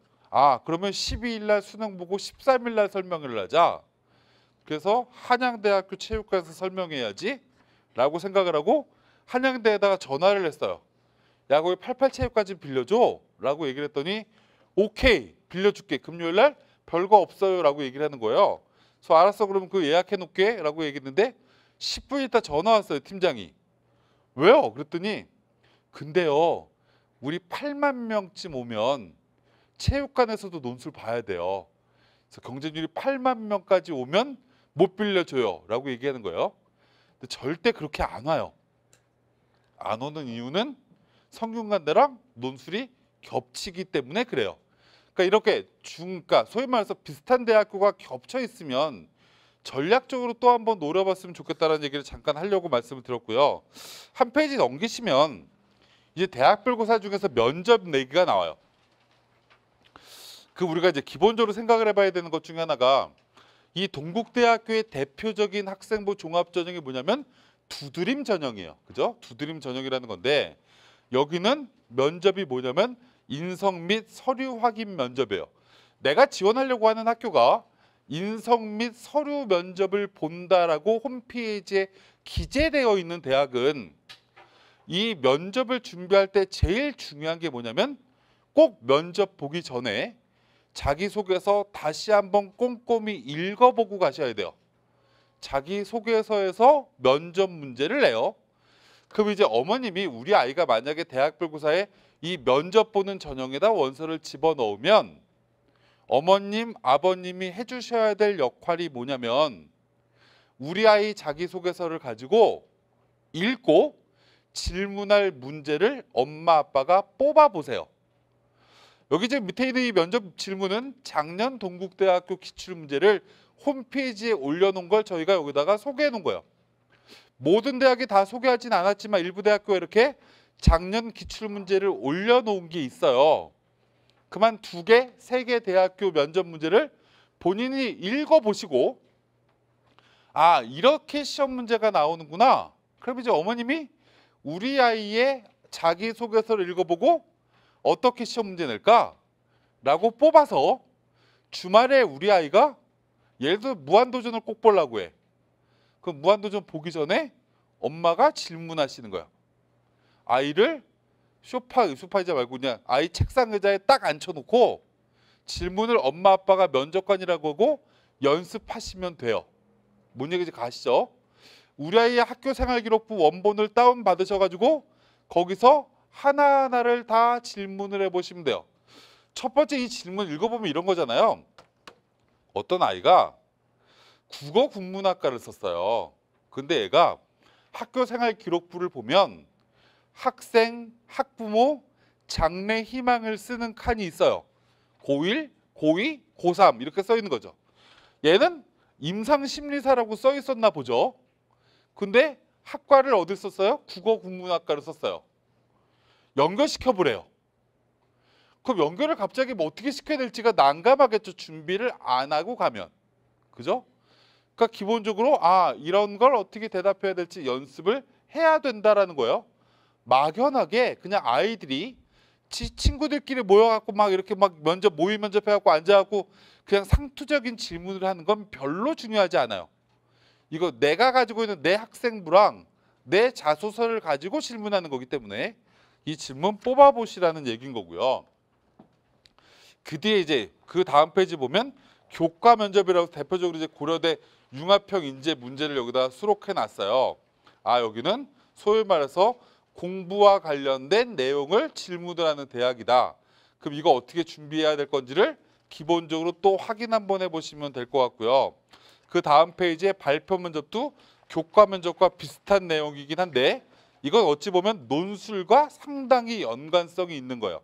그러면 12일 날 수능 보고 13일 날 설명을 하자. 그래서 한양대학교 체육관에서 설명해야지 라고 생각을 하고 한양대에다가 전화를 했어요. 야, 거기 88체육관 좀 빌려줘 라고 얘기를 했더니 오케이 빌려줄게. 금요일 날 별거 없어요 라고 얘기를 하는 거예요. 그래서 알았어 그러면 그 예약해 놓을게 라고 얘기했는데 10분 있다 전화 왔어요. 팀장이. 왜요? 그랬더니 근데요 우리 8만 명쯤 오면 체육관에서도 논술 봐야 돼요. 그래서 경쟁률이 8만 명까지 오면 못 빌려줘요 라고 얘기하는 거예요. 근데 절대 그렇게 안 와요. 안 오는 이유는 성균관대랑 논술이 겹치기 때문에 그래요. 그러니까 이렇게 그러니까 소위 말해서 비슷한 대학교가 겹쳐 있으면 전략적으로 또 한번 노려봤으면 좋겠다는 얘기를 잠깐 하려고 말씀을 드렸고요. 한 페이지 넘기시면 이제 대학별고사 중에서 면접 내기가 나와요. 그 우리가 이제 기본적으로 생각을 해봐야 되는 것 중에 하나가 이 동국대학교의 대표적인 학생부 종합 전형이 뭐냐면 두드림 전형이에요. 그죠? 두드림 전형이라는 건데 여기는 면접이 뭐냐면 인성 및 서류 확인 면접이에요. 내가 지원하려고 하는 학교가 인성 및 서류 면접을 본다라고 홈페이지에 기재되어 있는 대학은 이 면접을 준비할 때 제일 중요한 게 뭐냐면 꼭 면접 보기 전에 자기소개서 다시 한번 꼼꼼히 읽어보고 가셔야 돼요. 자기소개서에서 면접 문제를 내요. 그럼 이제 어머님이 우리 아이가 만약에 대학별고사에 이 면접 보는 전형에다 원서를 집어넣으면 어머님, 아버님이 해주셔야 될 역할이 뭐냐면 우리 아이 자기소개서를 가지고 읽고 질문할 문제를 엄마, 아빠가 뽑아보세요. 여기 지금 밑에 있는 이 면접 질문은 작년 동국대학교 기출문제를 홈페이지에 올려놓은 걸 저희가 여기다가 소개해 놓은 거예요. 모든 대학이 다 소개하진 않았지만 일부 대학교에 이렇게 작년 기출문제를 올려놓은 게 있어요. 그만 2개, 3개 대학교 면접 문제를 본인이 읽어보시고 이렇게 시험 문제가 나오는구나. 그럼 이제 어머님이 우리 아이의 자기소개서를 읽어보고 어떻게 시험 문제 낼까? 라고 뽑아서 주말에 우리 아이가 예를 들어 무한도전을 꼭 보려고 해. 그럼 무한도전 보기 전에 엄마가 질문하시는 거야. 아이를 소파의자 말고 그냥 아이 책상 의자에 딱 앉혀놓고 질문을 엄마 아빠가 면접관이라고 하고 연습하시면 돼요. 뭔 얘기인지 가시죠? 우리 아이의 학교생활기록부 원본을 다운받으셔가지고 거기서 하나하나를 다 질문을 해보시면 돼요. 첫 번째 이 질문 읽어보면 이런 거잖아요. 어떤 아이가 국어 국문학과를 썼어요. 근데 얘가 학교생활기록부를 보면 학생, 학부모, 장래 희망을 쓰는 칸이 있어요. 고1, 고2, 고3 이렇게 써 있는 거죠. 얘는 임상심리사라고 써 있었나 보죠. 근데 학과를 어딜 썼어요? 국어국문학과를 썼어요. 연결시켜 보래요. 그럼 연결을 갑자기 뭐 어떻게 시켜야 될지가 난감하겠죠. 준비를 안 하고 가면. 그죠? 그러니까 기본적으로 이런 걸 어떻게 대답해야 될지 연습을 해야 된다라는 거예요. 막연하게 그냥 아이들이 지 친구들끼리 모여갖고 막 이렇게 막 모의 면접해갖고 앉아갖고 그냥 상투적인 질문을 하는 건 별로 중요하지 않아요. 이거 내가 가지고 있는 내 학생부랑 내 자소서를 가지고 질문하는 거기 때문에 이 질문 뽑아보시라는 얘기인 거고요. 그 뒤에 이제 그 다음 페이지 보면 교과 면접이라고 대표적으로 이제 고려대 융합형 인재 문제를 여기다 수록해 놨어요. 여기는 소위 말해서 공부와 관련된 내용을 질문을 하는 대학이다. 그럼 이거 어떻게 준비해야 될 건지를 기본적으로 또 확인 한번 해보시면 될 것 같고요. 그 다음 페이지에 발표 면접도 교과 면접과 비슷한 내용이긴 한데 이건 어찌 보면 논술과 상당히 연관성이 있는 거예요.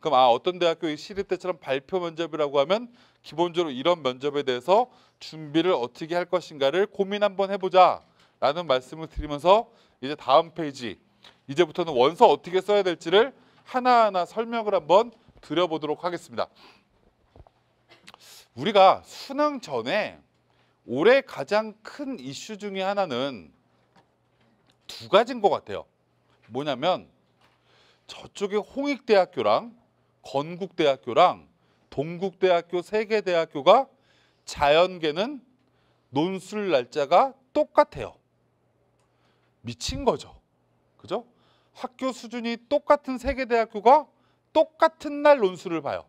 그럼 어떤 대학교 시립 때처럼 발표 면접이라고 하면 기본적으로 이런 면접에 대해서 준비를 어떻게 할 것인가를 고민 한번 해보자 라는 말씀을 드리면서 이제 다음 페이지 이제부터는 원서 어떻게 써야 될지를 하나하나 설명을 한번 드려보도록 하겠습니다. 우리가 수능 전에 올해 가장 큰 이슈 중에 하나는 두 가지인 것 같아요. 뭐냐면 저쪽에 홍익대학교랑 건국대학교랑 동국대학교 세 개 대학교가 자연계는 논술 날짜가 똑같아요. 미친 거죠. 그죠? 학교 수준이 똑같은 세 개 대학교가 똑같은 날 논술을 봐요.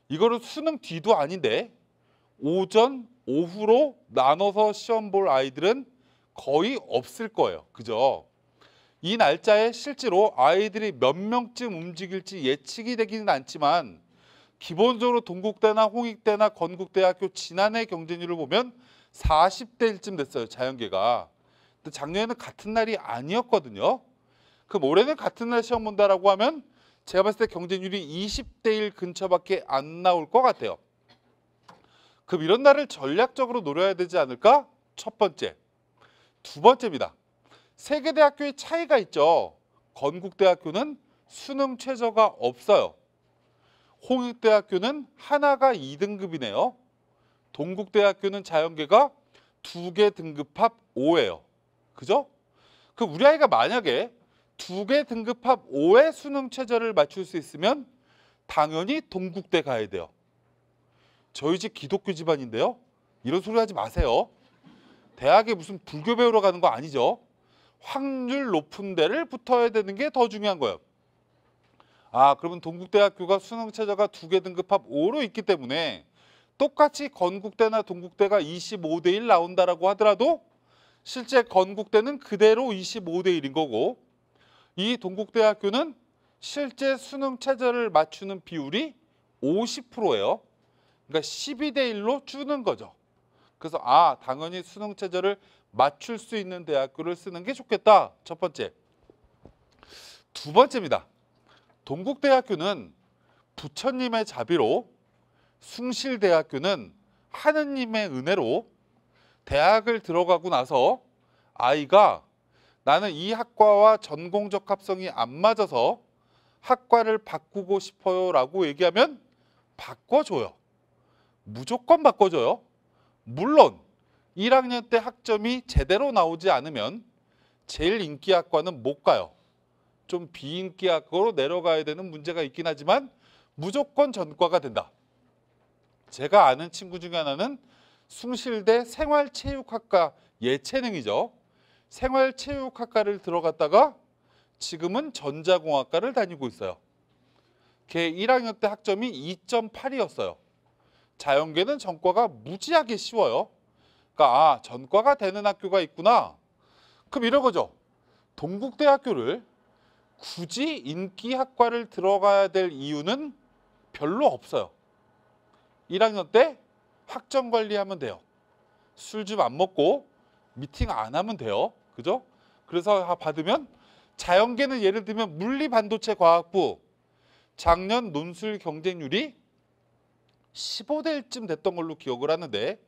이거를 수능 뒤도 아닌데 오전, 오후로 나눠서 시험 볼 아이들은 거의 없을 거예요. 그죠? 이 날짜에 실제로 아이들이 몇 명쯤 움직일지 예측이 되기는 않지만 기본적으로 동국대나 홍익대나 건국대학교 지난해 경쟁률을 보면 40대 1쯤 됐어요. 자연계가. 근데 작년에는 같은 날이 아니었거든요. 그럼 올해는 같은 날 시험 본다라고 하면 제가 봤을 때 경쟁률이 20대 1 근처밖에 안 나올 것 같아요. 그럼 이런 날을 전략적으로 노려야 되지 않을까? 첫 번째. 두 번째입니다. 세 개 대학교의 차이가 있죠. 건국대학교는 수능 최저가 없어요. 홍익대학교는 하나가 2등급이네요. 동국대학교는 자연계가 2개 등급합 5예요. 그죠? 그럼 우리 아이가 만약에 2개 등급합 5의 수능 최저를 맞출 수 있으면 당연히 동국대 가야 돼요. 저희 집 기독교 집안인데요. 이런 소리 하지 마세요. 대학에 무슨 불교 배우러 가는 거 아니죠. 확률 높은 데를 붙어야 되는 게 더 중요한 거예요. 그러면 동국대학교가 수능 최저가 2개 등급합 5로 있기 때문에 똑같이 건국대나 동국대가 25대 1 나온다라고 하더라도 실제 건국대는 그대로 25대 1인 거고 이 동국대학교는 실제 수능 최저를 맞추는 비율이 50%예요. 그러니까 12대 1로 주는 거죠. 그래서 당연히 수능 최저를 맞출 수 있는 대학교를 쓰는 게 좋겠다. 첫 번째. 두 번째입니다. 동국대학교는 부처님의 자비로, 숭실대학교는 하느님의 은혜로 대학을 들어가고 나서 아이가 나는 이 학과와 전공 적합성이 안 맞아서 학과를 바꾸고 싶어요 라고 얘기하면 바꿔줘요. 무조건 바꿔줘요. 물론 1학년 때 학점이 제대로 나오지 않으면 제일 인기 학과는 못 가요. 좀 비인기 학과로 내려가야 되는 문제가 있긴 하지만 무조건 전과가 된다. 제가 아는 친구 중에 하나는 숭실대 생활체육학과 예체능이죠. 생활체육학과를 들어갔다가 지금은 전자공학과를 다니고 있어요. 걔 1학년 때 학점이 2.8이었어요. 자연계는 전과가 무지하게 쉬워요. 그러니까 전과가 되는 학교가 있구나. 그럼 이런 거죠. 동국대학교를 굳이 인기학과를 들어가야 될 이유는 별로 없어요. 1학년 때 학점 관리하면 돼요. 술 좀 안 먹고 미팅 안 하면 돼요. 그죠? 그래서 받으면 자연계는 예를 들면 물리반도체과학부 작년 논술 경쟁률이 15대 1쯤 됐던 걸로 기억을 하는데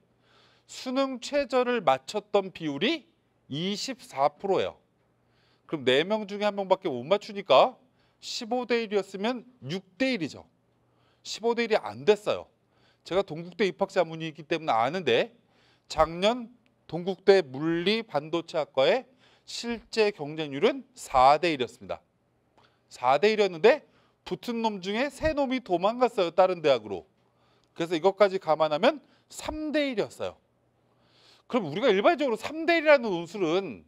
수능 최저를 맞췄던 비율이 24%예요. 그럼 4명 중에 1명밖에 못 맞추니까 15대 1이었으면 6대 1이죠. 15대 1이 안 됐어요. 제가 동국대 입학 자문이기 때문에 아는데 작년 동국대 물리반도체학과의 실제 경쟁률은 4대 1이었습니다. 4대 1이었는데 붙은 놈 중에 3놈이 도망갔어요. 다른 대학으로. 그래서 이것까지 감안하면 3대 1이었어요. 그럼 우리가 일반적으로 3대 1이라는 논술은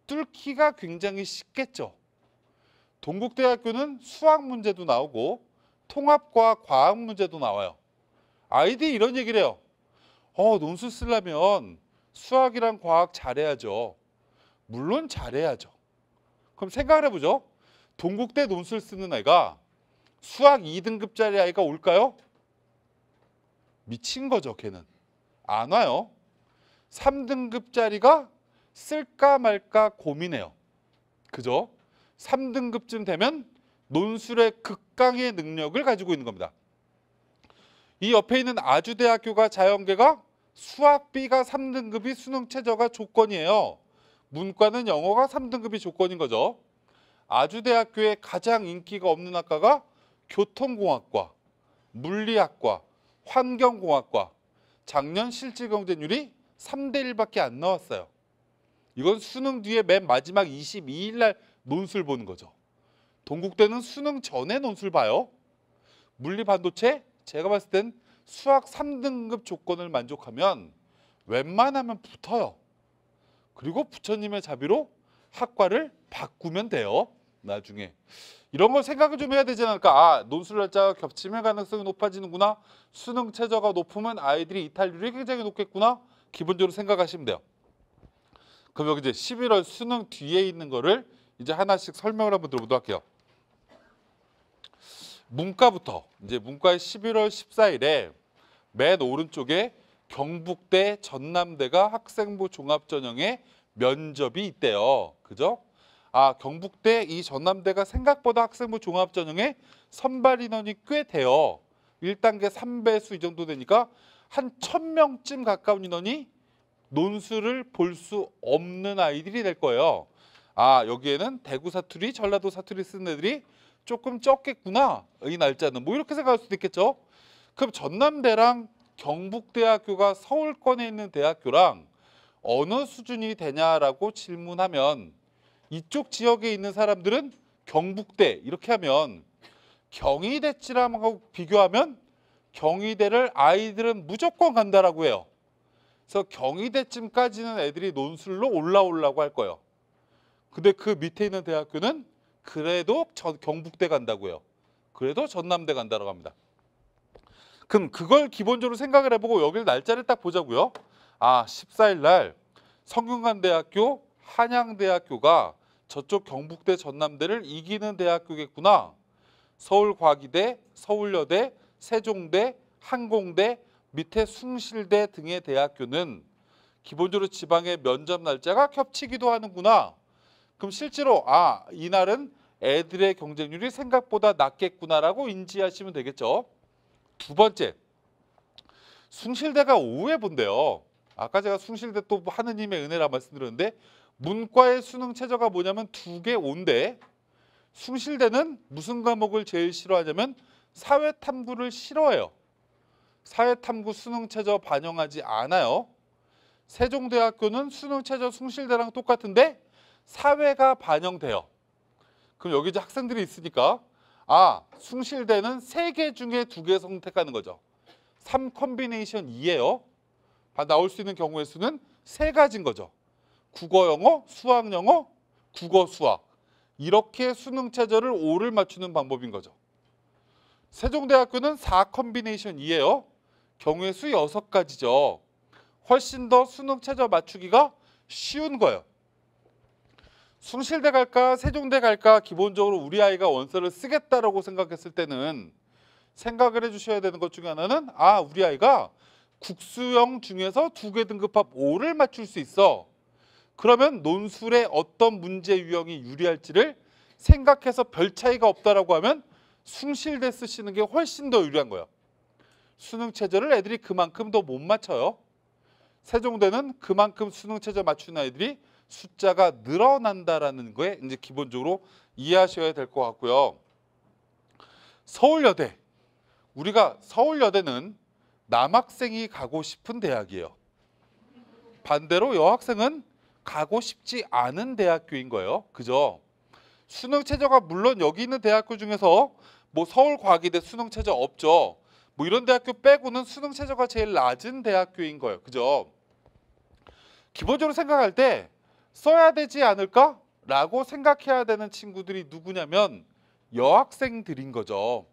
뚫기가 굉장히 쉽겠죠. 동국대학교는 수학 문제도 나오고 통합과 과학 문제도 나와요. 아이들이 이런 얘기를 해요. 논술 쓰려면 수학이랑 과학 잘해야죠. 물론 잘해야죠. 그럼 생각을 해보죠. 동국대 논술 쓰는 애가 수학 2등급짜리 아이가 올까요? 미친 거죠, 걔는. 안 와요. 3등급짜리가 쓸까 말까 고민해요. 그죠? 3등급쯤 되면 논술의 극강의 능력을 가지고 있는 겁니다. 이 옆에 있는 아주대학교가 자연계가 수학 B가 3등급이 수능 최저가 조건이에요. 문과는 영어가 3등급이 조건인 거죠. 아주대학교에 가장 인기가 없는 학과가 교통공학과, 물리학과, 환경공학과. 작년 실질 경쟁률이 3대 1밖에 안 나왔어요. 이건 수능 뒤에 맨 마지막 22일 날 논술 보는 거죠. 동국대는 수능 전에 논술 봐요. 물리반도체 제가 봤을 땐 수학 3등급 조건을 만족하면 웬만하면 붙어요. 그리고 부처님의 자비로 학과를 바꾸면 돼요. 나중에. 이런 걸 생각을 좀 해야 되지 않을까. 논술 날짜가 겹치면 가능성이 높아지는구나. 수능 최저가 높으면 아이들이 이탈률이 굉장히 높겠구나. 기본적으로 생각하시면 돼요. 그럼 여기 이제 11월 수능 뒤에 있는 거를 이제 하나씩 설명을 한번 들어보도록 할게요. 문과부터 이제 문과의 11월 14일에 맨 오른쪽에 경북대, 전남대가 학생부 종합전형에 면접이 있대요. 그죠? 경북대, 이 전남대가 생각보다 학생부 종합전형에 선발 인원이 꽤 돼요. 1단계 3배수 이 정도 되니까 한 1000명쯤 가까운 인원이 논술을 볼 수 없는 아이들이 될 거예요. 여기에는 대구 사투리, 전라도 사투리 쓰는 애들이 조금 적겠구나. 이 날짜는 뭐 이렇게 생각할 수도 있겠죠. 그럼 전남대랑 경북대학교가 서울권에 있는 대학교랑 어느 수준이 되냐라고 질문하면 이쪽 지역에 있는 사람들은 경북대 이렇게 하면 경희대치랑하고 비교하면 경희대를 아이들은 무조건 간다라고 해요. 그래서 경희대쯤까지는 애들이 논술로 올라오려고 할 거예요. 근데 그 밑에 있는 대학교는 그래도 경북대 간다고요. 그래도 전남대 간다고 합니다. 그럼 그걸 기본적으로 생각을 해보고 여기를 날짜를 딱 보자고요. 14일 날 성균관대학교, 한양대학교가 저쪽 경북대, 전남대를 이기는 대학교겠구나. 서울과기대, 서울여대, 세종대, 항공대, 밑에 숭실대 등의 대학교는 기본적으로 지방의 면접 날짜가 겹치기도 하는구나. 그럼 실제로 이날은 애들의 경쟁률이 생각보다 낮겠구나라고 인지하시면 되겠죠. 두 번째, 숭실대가 오후에 본대요. 아까 제가 숭실대 또 하느님의 은혜라 말씀드렸는데 문과의 수능 최저가 뭐냐면 2개 온대. 숭실대는 무슨 과목을 제일 싫어하냐면 사회탐구를 싫어해요. 사회탐구 수능 최저 반영하지 않아요. 세종대학교는 수능 최저 숭실대랑 똑같은데 사회가 반영돼요. 그럼 여기 이제 학생들이 있으니까 숭실대는 3개 중에 2개 선택하는 거죠. 3 컨비네이션 2예요. 나올 수 있는 경우의 수는 3가지인 거죠. 국어, 영어, 수학, 영어, 국어, 수학. 이렇게 수능 최저를 5를 맞추는 방법인 거죠. 세종대학교는 4 컨비네이션 2예요. 경우의 수 6가지죠. 훨씬 더 수능 최저 맞추기가 쉬운 거예요. 숭실대 갈까 세종대 갈까 기본적으로 우리 아이가 원서를 쓰겠다라고 생각했을 때는 생각을 해주셔야 되는 것 중에 하나는 우리 아이가 국수형 중에서 2개 등급합 5를 맞출 수 있어. 그러면 논술의 어떤 문제 유형이 유리할지를 생각해서 별 차이가 없다라고 하면 숭실대 쓰시는 게 훨씬 더 유리한 거예요. 수능 최저를 애들이 그만큼 더 못 맞춰요. 세종대는 그만큼 수능 최저 맞추는 아이들이 숫자가 늘어난다라는 거에 이제 기본적으로 이해하셔야 될 것 같고요. 서울여대. 우리가 서울여대는 남학생이 가고 싶은 대학이에요. 반대로 여학생은 가고 싶지 않은 대학교인 거예요. 그죠? 수능 최저가 물론 여기 있는 대학교 중에서 뭐 서울과기대 수능 최저 없죠. 뭐 이런 대학교 빼고는 수능 최저가 제일 낮은 대학교인 거예요. 그죠? 기본적으로 생각할 때 써야 되지 않을까? 라고 생각해야 되는 친구들이 누구냐면 여학생들인 거죠.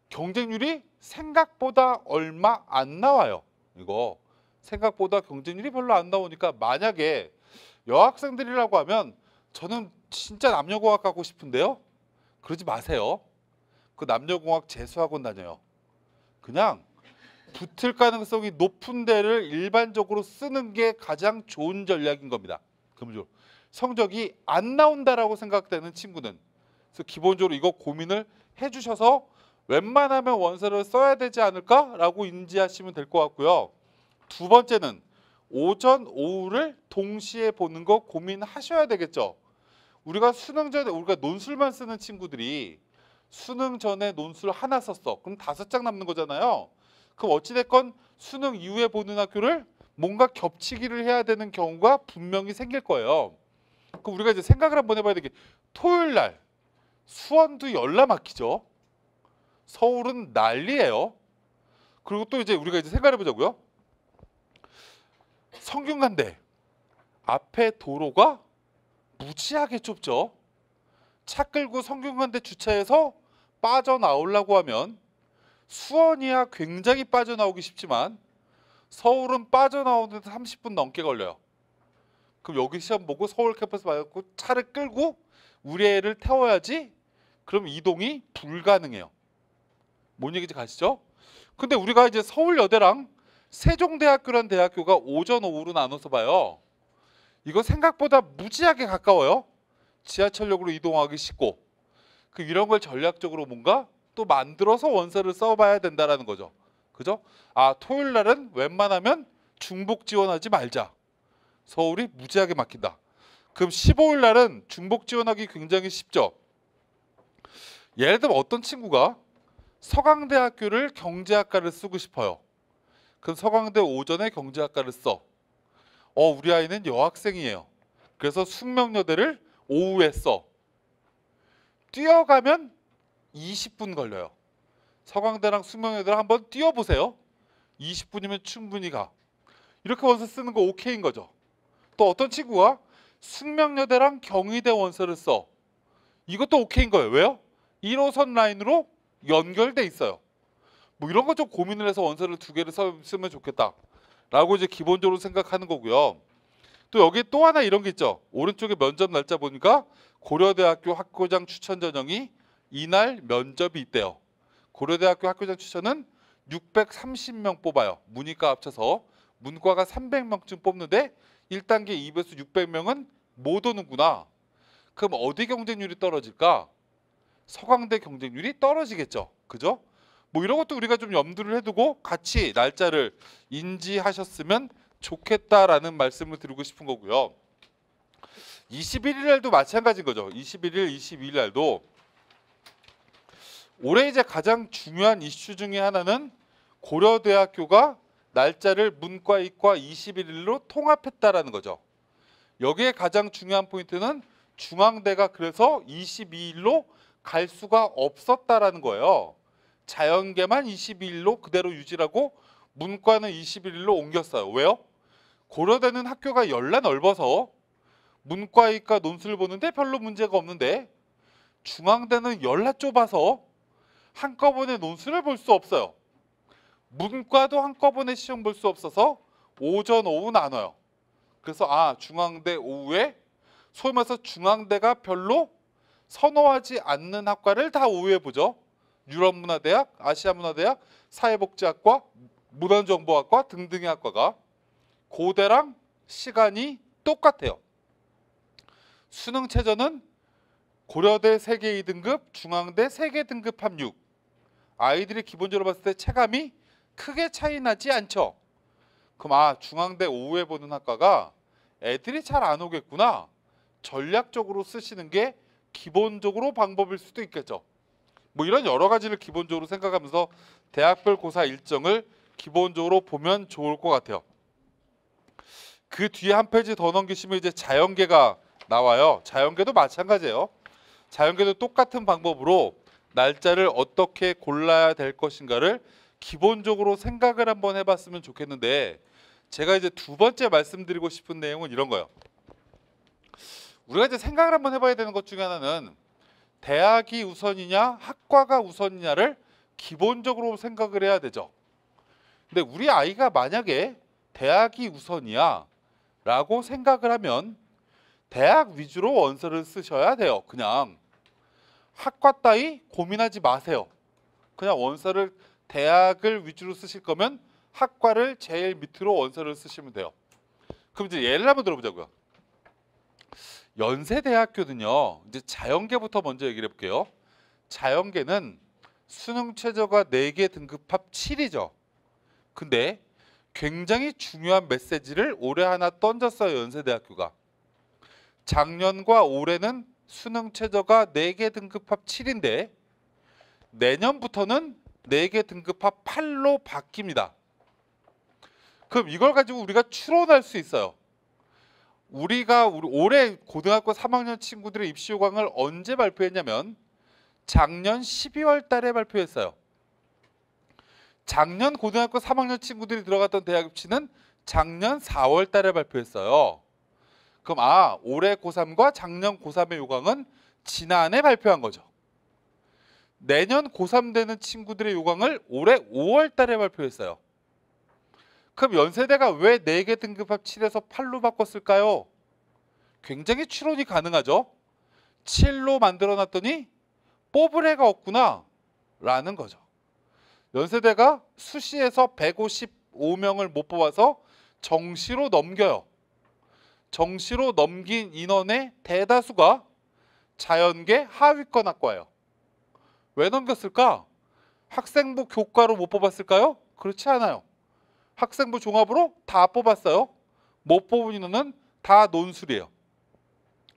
경쟁률이 생각보다 얼마 안 나와요. 이거 생각보다 경쟁률이 별로 안 나오니까 만약에 여학생들이라고 하면 저는 진짜 남녀공학 가고 싶은데요. 그러지 마세요. 그 남녀공학 재수학원 다녀요. 그냥 붙을 가능성이 높은 데를 일반적으로 쓰는 게 가장 좋은 전략인 겁니다. 기본적으로 성적이 안 나온다라고 생각되는 친구는 그래서 기본적으로 이거 고민을 해주셔서 웬만하면 원서를 써야 되지 않을까라고 인지하시면 될 것 같고요. 두 번째는 오전, 오후를 동시에 보는 거 고민하셔야 되겠죠. 우리가 수능 전에 우리가 논술만 쓰는 친구들이 수능 전에 논술 하나 썼어. 그럼 5장 남는 거잖아요. 그럼 어찌됐건 수능 이후에 보는 학교를 뭔가 겹치기를 해야 되는 경우가 분명히 생길 거예요. 그럼 우리가 이제 생각을 한번 해봐야 되게 토요일 날 수원도 열나 막히죠. 서울은 난리예요. 그리고 또 이제 우리가 이제 생각해 보자고요. 성균관대 앞에 도로가 무지하게 좁죠. 차 끌고 성균관대 주차해서 빠져나오려고 하면 수원이야 굉장히 빠져나오기 쉽지만 서울은 빠져나오는데 30분 넘게 걸려요. 그럼 여기 시험 보고 서울 캠퍼스 말고 차를 끌고 우리 애를 태워야지. 그럼 이동이 불가능해요. 뭔 얘기인지 가시죠? 근데 우리가 이제 서울여대랑 세종대학교란 대학교가 오전 오후로 나눠서 봐요. 이거 생각보다 무지하게 가까워요. 지하철역으로 이동하기 쉽고 이런 걸 전략적으로 뭔가 또 만들어서 원서를 써봐야 된다라는 거죠. 그죠? 토요일 날은 웬만하면 중복 지원하지 말자. 서울이 무지하게 막힌다. 그럼 15일 날은 중복 지원하기 굉장히 쉽죠. 예를 들면 어떤 친구가 서강대학교를 경제학과를 쓰고 싶어요. 그럼 서강대 오전에 경제학과를 써. 우리 아이는 여학생이에요. 그래서 숙명여대를 오후에 써. 뛰어가면 20분 걸려요. 서강대랑 숙명여대를 한번 뛰어보세요. 20분이면 충분히 가. 이렇게 원서 쓰는 거 오케이인 거죠. 또 어떤 친구가 숙명여대랑 경희대 원서를 써. 이것도 오케이인 거예요. 왜요? 1호선 라인으로 연결돼 있어요. 뭐 이런 거 좀 고민을 해서 원서를 2개를 쓰면 좋겠다. 라고 이제 기본적으로 생각하는 거고요. 또 여기 또 하나 이런 게 있죠. 오른쪽에 면접 날짜 보니까 고려대학교 학교장 추천 전형이 이날 면접이 있대요. 고려대학교 학교장 추천은 630명 뽑아요. 문이과 합쳐서 문과가 300명쯤 뽑는데 1단계 2배수 600명은 못 오는구나. 그럼 어디 경쟁률이 떨어질까? 서강대 경쟁률이 떨어지겠죠. 그죠? 뭐 이런 것도 우리가 좀 염두를 해두고 같이 날짜를 인지하셨으면 좋겠다라는 말씀을 드리고 싶은 거고요. 21일 날도 마찬가지인 거죠. 21일, 22일 날도 올해 이제 가장 중요한 이슈 중에 하나는 고려대학교가 날짜를 문과, 이과 21일로 통합했다라는 거죠. 여기에 가장 중요한 포인트는 중앙대가 그래서 22일로 갈 수가 없었다라는 거예요. 자연계만 22일로 그대로 유지하고 문과는 21일로 옮겼어요. 왜요? 고려대는 학교가 열나 넓어서 문과이과 논술을 보는데 별로 문제가 없는데 중앙대는 열나 좁아서 한꺼번에 논술을 볼 수 없어요. 문과도 한꺼번에 시험 볼 수 없어서 오전, 오후 나눠요. 그래서 중앙대 오후에 소위 말해서 중앙대가 별로 선호하지 않는 학과를 다 오후에 보죠. 유럽문화대학, 아시아문화대학, 사회복지학과, 문헌정보학과 등등의 학과가 고대랑 시간이 똑같아요. 수능 최저는 고려대 세계 2등급, 중앙대 세계 등급 합육. 아이들이 기본적으로 봤을 때 체감이 크게 차이 나지 않죠. 그럼 중앙대 오후에 보는 학과가 애들이 잘 안 오겠구나. 전략적으로 쓰시는 게 기본적으로 방법일 수도 있겠죠. 뭐 이런 여러 가지를 기본적으로 생각하면서 대학별 고사 일정을 기본적으로 보면 좋을 것 같아요. 그 뒤에 한 페이지 더 넘기시면 이제 자연계가 나와요. 자연계도 마찬가지예요. 자연계도 똑같은 방법으로 날짜를 어떻게 골라야 될 것인가를 기본적으로 생각을 한번 해봤으면 좋겠는데, 제가 이제 두 번째 말씀드리고 싶은 내용은 이런 거예요. 우리가 이제 생각을 한번 해봐야 되는 것 중에 하나는 대학이 우선이냐 학과가 우선이냐를 기본적으로 생각을 해야 되죠. 근데 우리 아이가 만약에 대학이 우선이야 라고 생각을 하면 대학 위주로 원서를 쓰셔야 돼요. 그냥 학과 따위 고민하지 마세요. 그냥 원서를 대학을 위주로 쓰실 거면 학과를 제일 밑으로 원서를 쓰시면 돼요. 그럼 이제 예를 한번 들어보자고요. 연세대학교는요, 이제 자연계부터 먼저 얘기를 해볼게요. 자연계는 수능 최저가 4개 등급합 7이죠. 근데 굉장히 중요한 메시지를 올해 하나 던졌어요. 연세대학교가. 작년과 올해는 수능 최저가 4개 등급합 7인데 내년부터는 4개 등급합 8로 바뀝니다. 그럼 이걸 가지고 우리가 추론할 수 있어요. 우리 올해 고등학교 3학년 친구들의 입시 요강을 언제 발표했냐면 작년 12월 달에 발표했어요. 작년 고등학교 3학년 친구들이 들어갔던 대학 입시는 작년 4월 달에 발표했어요. 그럼 올해 고3과 작년 고3의 요강은 지난해 발표한 거죠. 내년 고3 되는 친구들의 요강을 올해 5월 달에 발표했어요. 그럼 연세대가 왜 4개 등급합 7에서 8로 바꿨을까요? 굉장히 추론이 가능하죠. 7로 만들어놨더니 뽑을 애가 없구나 라는 거죠. 연세대가 수시에서 155명을 못 뽑아서 정시로 넘겨요. 정시로 넘긴 인원의 대다수가 자연계 하위권 학과예요. 왜 넘겼을까? 학생부 교과로 못 뽑았을까요? 그렇지 않아요. 학생부 종합으로 다 뽑았어요. 못 뽑은 인원은 다 논술이에요.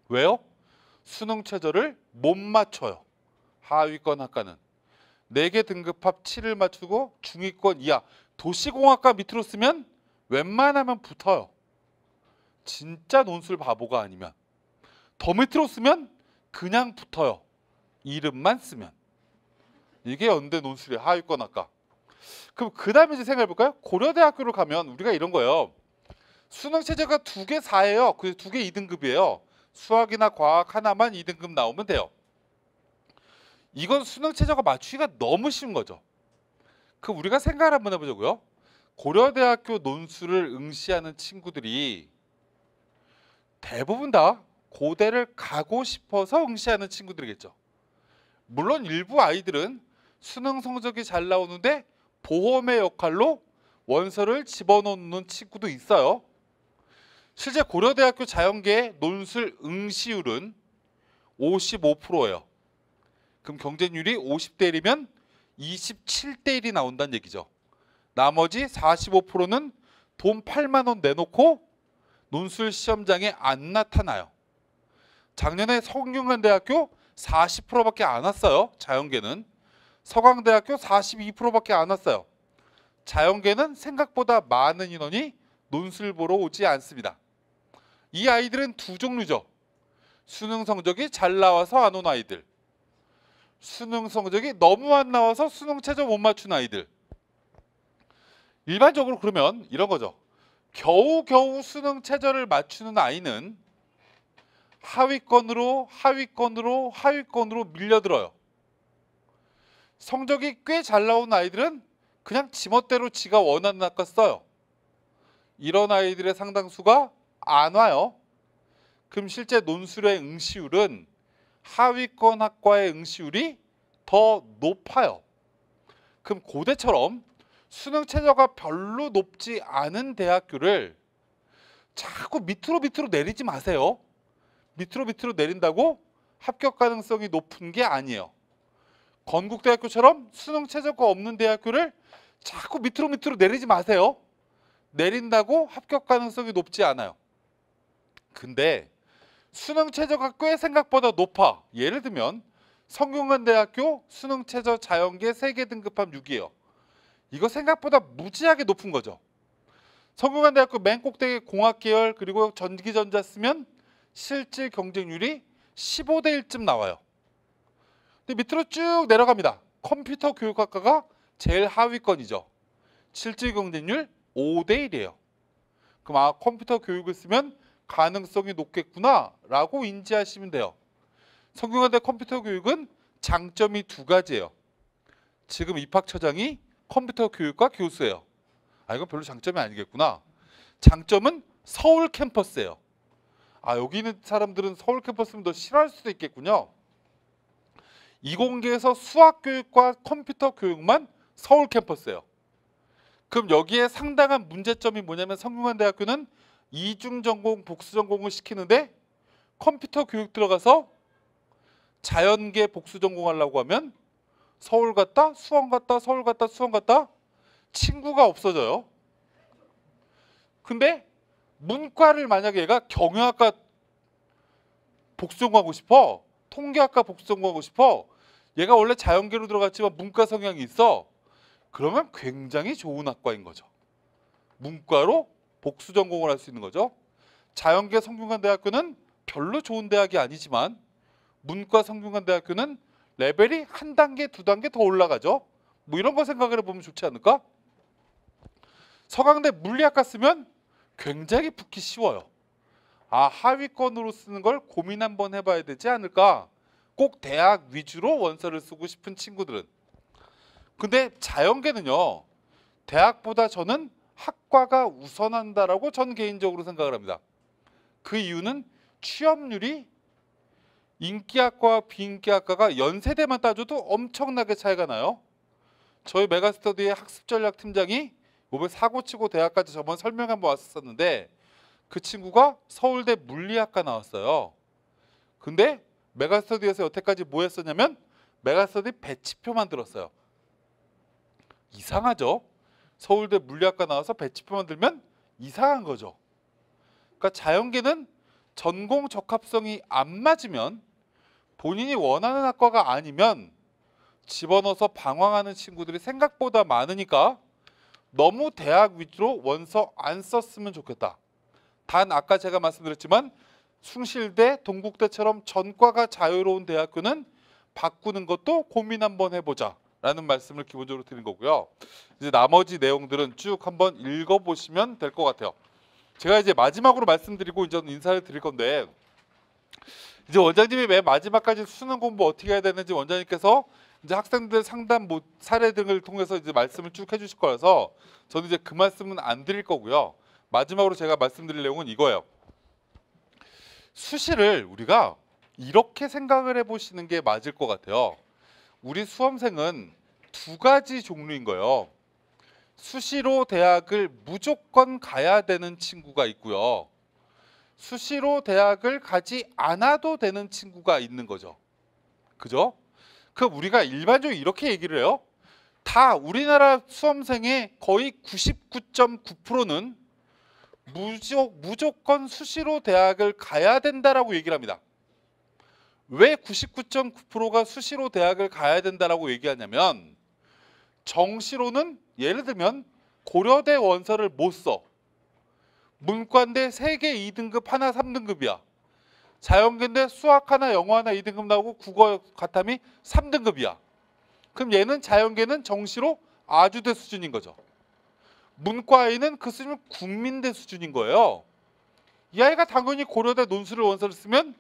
왜요? 수능 최저를 못 맞춰요. 하위권 학과는. 4개 등급합 7을 맞추고 중위권 이하. 도시공학과 밑으로 쓰면 웬만하면 붙어요. 진짜 논술 바보가 아니면. 더 밑으로 쓰면 그냥 붙어요. 이름만 쓰면. 이게 연대 논술이에요. 하위권 학과. 그럼 그 다음에 이제 생각해 볼까요? 고려대학교를 가면 우리가 이런 거예요. 수능 최저가 2개 4예요. 그래서 2개 2등급이에요. 수학이나 과학 하나만 2등급 나오면 돼요. 이건 수능 최저가 맞추기가 너무 쉬운 거죠. 그럼 우리가 생각을 한번 해보자고요. 고려대학교 논술을 응시하는 친구들이 대부분 다 고대를 가고 싶어서 응시하는 친구들이겠죠. 물론 일부 아이들은 수능 성적이 잘 나오는데 보험의 역할로 원서를 집어넣는 친구도 있어요. 실제 고려대학교 자연계의 논술 응시율은 55%예요. 그럼 경쟁률이 50대 1이면 27대 1이 나온다는 얘기죠. 나머지 45%는 돈 8만 원 내놓고 논술 시험장에 안 나타나요. 작년에 성균관대학교 40%밖에 안 왔어요. 자연계는. 서강대학교 42%밖에 안 왔어요. 자연계는 생각보다 많은 인원이 논술 보러 오지 않습니다. 이 아이들은 두 종류죠. 수능 성적이 잘 나와서 안 온 아이들, 수능 성적이 너무 안 나와서 수능 최저 못 맞춘 아이들. 일반적으로 그러면 이런 거죠. 겨우겨우 수능 최저를 맞추는 아이는 하위권으로 밀려들어요. 성적이 꽤 잘 나온 아이들은 그냥 지멋대로 지가 원하는 학과 써요. 이런 아이들의 상당수가 안 와요. 그럼 실제 논술의 응시율은 하위권 학과의 응시율이 더 높아요. 그럼 고대처럼 수능 최저가 별로 높지 않은 대학교를 자꾸 밑으로 내리지 마세요. 밑으로 내린다고 합격 가능성이 높은 게 아니에요. 건국대학교처럼 수능 최저가 없는 대학교를 자꾸 밑으로 내리지 마세요. 내린다고 합격 가능성이 높지 않아요. 근데 수능 최저가 꽤 생각보다 높아. 예를 들면 성균관대학교 수능 최저 자연계 세계 등급함 6이에요. 이거 생각보다 무지하게 높은 거죠. 성균관대학교 맨 꼭대기 공학계열 그리고 전기전자 쓰면 실질 경쟁률이 15대 1쯤 나와요. 근데 밑으로 쭉 내려갑니다. 컴퓨터 교육학과가 제일 하위권이죠. 실질 경쟁률 5대 1이에요. 그럼 컴퓨터 교육을 쓰면 가능성이 높겠구나 라고 인지하시면 돼요. 성균관대 컴퓨터 교육은 장점이 두 가지예요. 지금 입학처장이 컴퓨터 교육과 교수예요. 이건 별로 장점이 아니겠구나. 장점은 서울 캠퍼스예요. 여기 있는 사람들은 서울 캠퍼스면 더 싫어할 수도 있겠군요. 이공계에서 수학교육과 컴퓨터 교육만 서울 캠퍼스예요. 그럼 여기에 상당한 문제점이 뭐냐면 성균관대학교는 이중전공, 복수전공을 시키는데 컴퓨터 교육 들어가서 자연계 복수전공 하려고 하면 서울 갔다 수원 갔다 서울 갔다 수원 갔다 친구가 없어져요. 근데 문과를 만약에 얘가 경영학과 복수전공하고 싶어, 통계학과 복수전공하고 싶어, 얘가 원래 자연계로 들어갔지만 문과 성향이 있어, 그러면 굉장히 좋은 학과인 거죠. 문과로 복수 전공을 할 수 있는 거죠. 자연계 성균관대학교는 별로 좋은 대학이 아니지만 문과 성균관대학교는 레벨이 한 단계, 두 단계 더 올라가죠. 뭐 이런 거 생각을 해보면 좋지 않을까? 서강대 물리학과 쓰면 굉장히 붙기 쉬워요. 하위권으로 쓰는 걸 고민 한번 해봐야 되지 않을까? 꼭 대학 위주로 원서를 쓰고 싶은 친구들은. 근데 자연계는요, 대학보다 저는 학과가 우선한다라고 전 개인적으로 생각을 합니다. 그 이유는 취업률이 인기학과와 비인기학과가 연세대만 따져도 엄청나게 차이가 나요. 저희 메가스터디의 학습전략팀장이 이번에 사고치고 대학까지 저번 설명 한번 왔었는데 그 친구가 서울대 물리학과 나왔어요. 근데 메가스터디에서 여태까지 뭐 했었냐면 메가스터디 배치표 만들었어요. 이상하죠? 서울대 물리학과 나와서 배치표 만들면 이상한 거죠. 그러니까 자연계는 전공 적합성이 안 맞으면, 본인이 원하는 학과가 아니면 집어넣어서 방황하는 친구들이 생각보다 많으니까 너무 대학 위주로 원서 안 썼으면 좋겠다. 단 아까 제가 말씀드렸지만 숭실대, 동국대처럼 전과가 자유로운 대학교는 바꾸는 것도 고민 한번 해보자 라는 말씀을 기본적으로 드린 거고요. 이제 나머지 내용들은 쭉 한번 읽어보시면 될 것 같아요. 제가 이제 마지막으로 말씀드리고 이제 인사를 드릴 건데, 이제 원장님이 맨 마지막까지 수능 공부 어떻게 해야 되는지 원장님께서 이제 학생들 상담 사례 등을 통해서 이제 말씀을 쭉 해주실 거라서 저는 이제 그 말씀은 안 드릴 거고요. 마지막으로 제가 말씀드릴 내용은 이거예요. 수시를 우리가 이렇게 생각을 해보시는 게 맞을 것 같아요. 우리 수험생은 두 가지 종류인 거예요. 수시로 대학을 무조건 가야 되는 친구가 있고요. 수시로 대학을 가지 않아도 되는 친구가 있는 거죠. 그죠? 그럼 우리가 일반적으로 이렇게 얘기를 해요. 다 우리나라 수험생의 거의 99.9%는 무조건 수시로 대학을 가야 된다라고 얘기를 합니다. 왜 99.9%가 수시로 대학을 가야 된다라고 얘기하냐면, 정시로는 예를 들면 고려대 원서를 못 써. 문과인데 세계 2등급 하나 3등급이야. 자연계인데 수학 하나, 영어 하나 2등급 나오고 국어 가탐이 3등급이야. 그럼 얘는 자연계는 정시로 아주대 수준인 거죠. 문과에는 그 수준은 국민대 수준인 거예요. 이 아이가 당연히 고려대 논술을 원서를 쓰면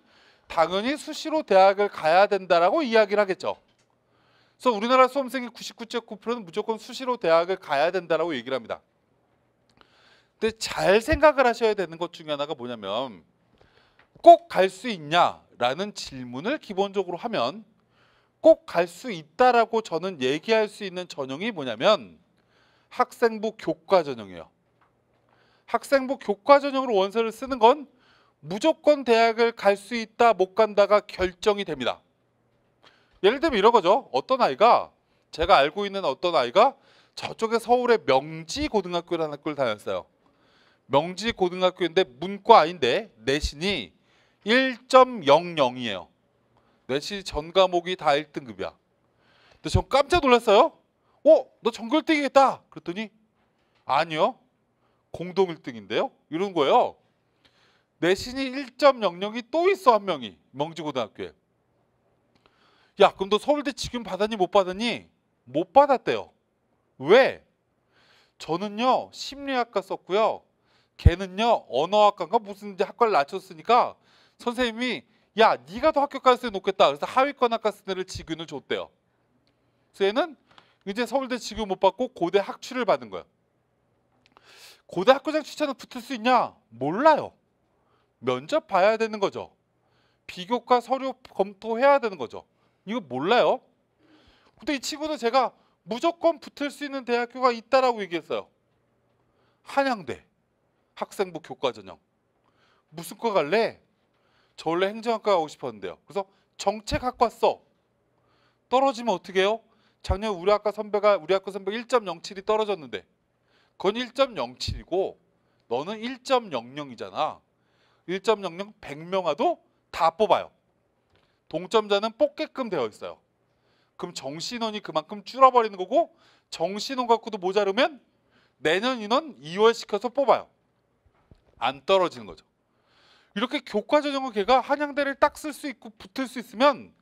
당연히 수시로 대학을 가야 된다라고 이야기를 하겠죠. 그래서 우리나라 수험생의 99.9%는 무조건 수시로 대학을 가야 된다라고 얘기를 합니다. 근데 잘 생각을 하셔야 되는 것 중에 하나가 뭐냐면 꼭 갈 수 있냐라는 질문을 기본적으로 하면 꼭 갈 수 있다라고 저는 얘기할 수 있는 전형이 뭐냐면 학생부 교과 전형이에요. 학생부 교과 전형으로 원서를 쓰는 건 무조건 대학을 갈 수 있다 못 간다가 결정이 됩니다. 예를 들면 이런 거죠. 어떤 아이가 제가 알고 있는 어떤 아이가 저쪽에 서울의 명지고등학교라는 학교를 다녔어요. 명지고등학교인데 문과인데 내신이 1.00이에요. 내신 전 과목이 다 1등급이야. 근데 전 깜짝 놀랐어요. 너 전교 1등이겠다. 그랬더니 아니요. 공동 1등인데요. 이런 거예요. 내신이 1.00이 또 있어 한 명이 명지고등학교에. 야 그럼 너 서울대 지금 받았니 못 받았니? 못 받았대요. 왜? 저는요 심리학과 썼고요. 걔는요 언어학과인가 무슨 학과를 낮췄으니까 선생님이 야 네가 더 학교 가서 놓겠다. 그래서 하위권 학과 쓴 애를 직윤을 줬대요. 그래서 얘는 이제 서울대 직윤 못 받고 고대 학추를 받은 거예요. 고대 학교장 추천은 붙을 수 있냐? 몰라요. 면접 봐야 되는 거죠. 비교과 서류 검토해야 되는 거죠. 이거 몰라요. 근데 이 친구는 제가 무조건 붙을 수 있는 대학교가 있다라고 얘기했어요. 한양대 학생부 교과 전형. 무슨 과 갈래? 저 원래 행정학과 가고 싶었는데요. 그래서 정책학과 써. 떨어지면 어떻게 해요? 작년 우리 학과 선배가 1.07이 떨어졌는데 그건 1.07이고 너는 1.00이잖아. 1.00 100명 와도 다 뽑아요. 동점자는 뽑게끔 되어 있어요. 그럼 정시인원이 그만큼 줄어버리는 거고 정시인원 갖고도 모자르면 내년 인원 2월 시켜서 뽑아요. 안 떨어지는 거죠. 이렇게 교과 전형을 걔가 한양대를 딱 쓸 수 있고 붙을 수 있으면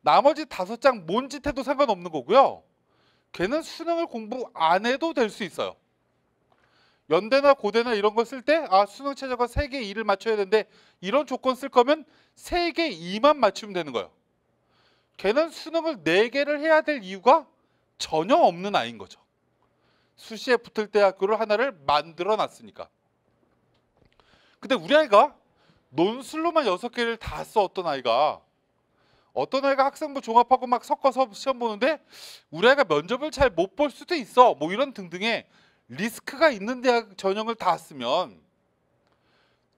나머지 5장 뭔 짓 해도 상관없는 거고요. 걔는 수능을 공부 안 해도 될 수 있어요. 연대나 고대나 이런 걸 쓸 때 수능 최저가 3개 2를 맞춰야 되는데 이런 조건 쓸 거면 3개 2만 맞추면 되는 거예요. 걔는 수능을 4개를 해야 될 이유가 전혀 없는 아이인 거죠. 수시에 붙을 때 학교를 하나를 만들어 놨으니까. 근데 우리 아이가 논술로만 6개를 다 써. 어떤 아이가 학생부 종합하고 막 섞어서 시험 보는데 우리 아이가 면접을 잘 못 볼 수도 있어. 뭐 이런 등등의 리스크가 있는 대학 전형을 다 쓰면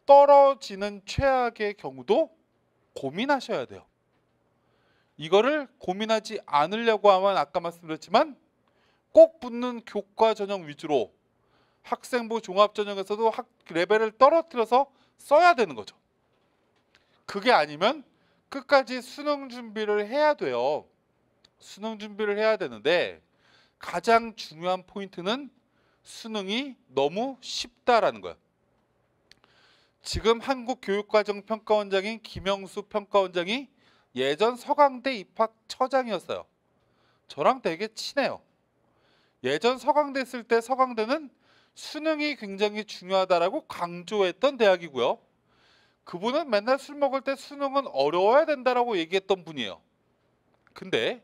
떨어지는 최악의 경우도 고민하셔야 돼요. 이거를 고민하지 않으려고 하면 아까 말씀드렸지만 꼭 붙는 교과 전형 위주로 학생부 종합 전형에서도 레벨을 떨어뜨려서 써야 되는 거죠. 그게 아니면 끝까지 수능 준비를 해야 돼요. 수능 준비를 해야 되는데 가장 중요한 포인트는 수능이 너무 쉽다라는 거예요. 지금 한국교육과정평가원장인 김영수 평가원장이 예전 서강대 입학처장이었어요. 저랑 되게 친해요. 예전 서강대 쓸 때 서강대는 수능이 굉장히 중요하다라고 강조했던 대학이고요. 그분은 맨날 술 먹을 때 수능은 어려워야 된다라고 얘기했던 분이에요. 근데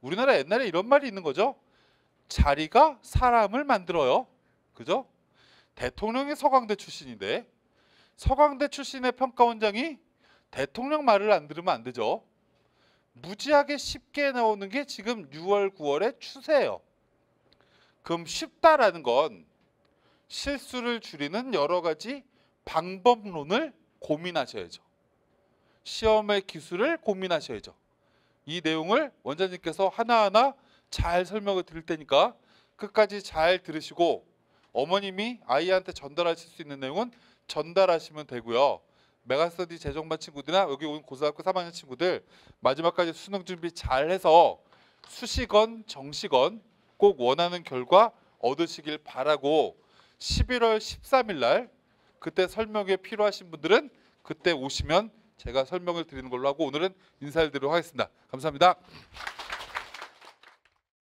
우리나라 옛날에 이런 말이 있는 거죠. 자리가 사람을 만들어요. 그죠? 대통령이 서강대 출신인데 서강대 출신의 평가원장이 대통령 말을 안 들으면 안 되죠. 무지하게 쉽게 나오는 게 지금 6월, 9월의 추세예요. 그럼 쉽다라는 건 실수를 줄이는 여러 가지 방법론을 고민하셔야죠. 시험의 기술을 고민하셔야죠. 이 내용을 원장님께서 하나하나 잘 설명을 드릴 테니까 끝까지 잘 들으시고 어머님이 아이한테 전달하실 수 있는 내용은 전달하시면 되고요. 메가스터디 재정반 친구들이나 여기 온 고등학교 3학년 친구들 마지막까지 수능 준비 잘해서 수시건 정시건 꼭 원하는 결과 얻으시길 바라고 11월 13일 날 그때 설명회 필요하신 분들은 그때 오시면 제가 설명을 드리는 걸로 하고 오늘은 인사를 드리도록 하겠습니다. 감사합니다.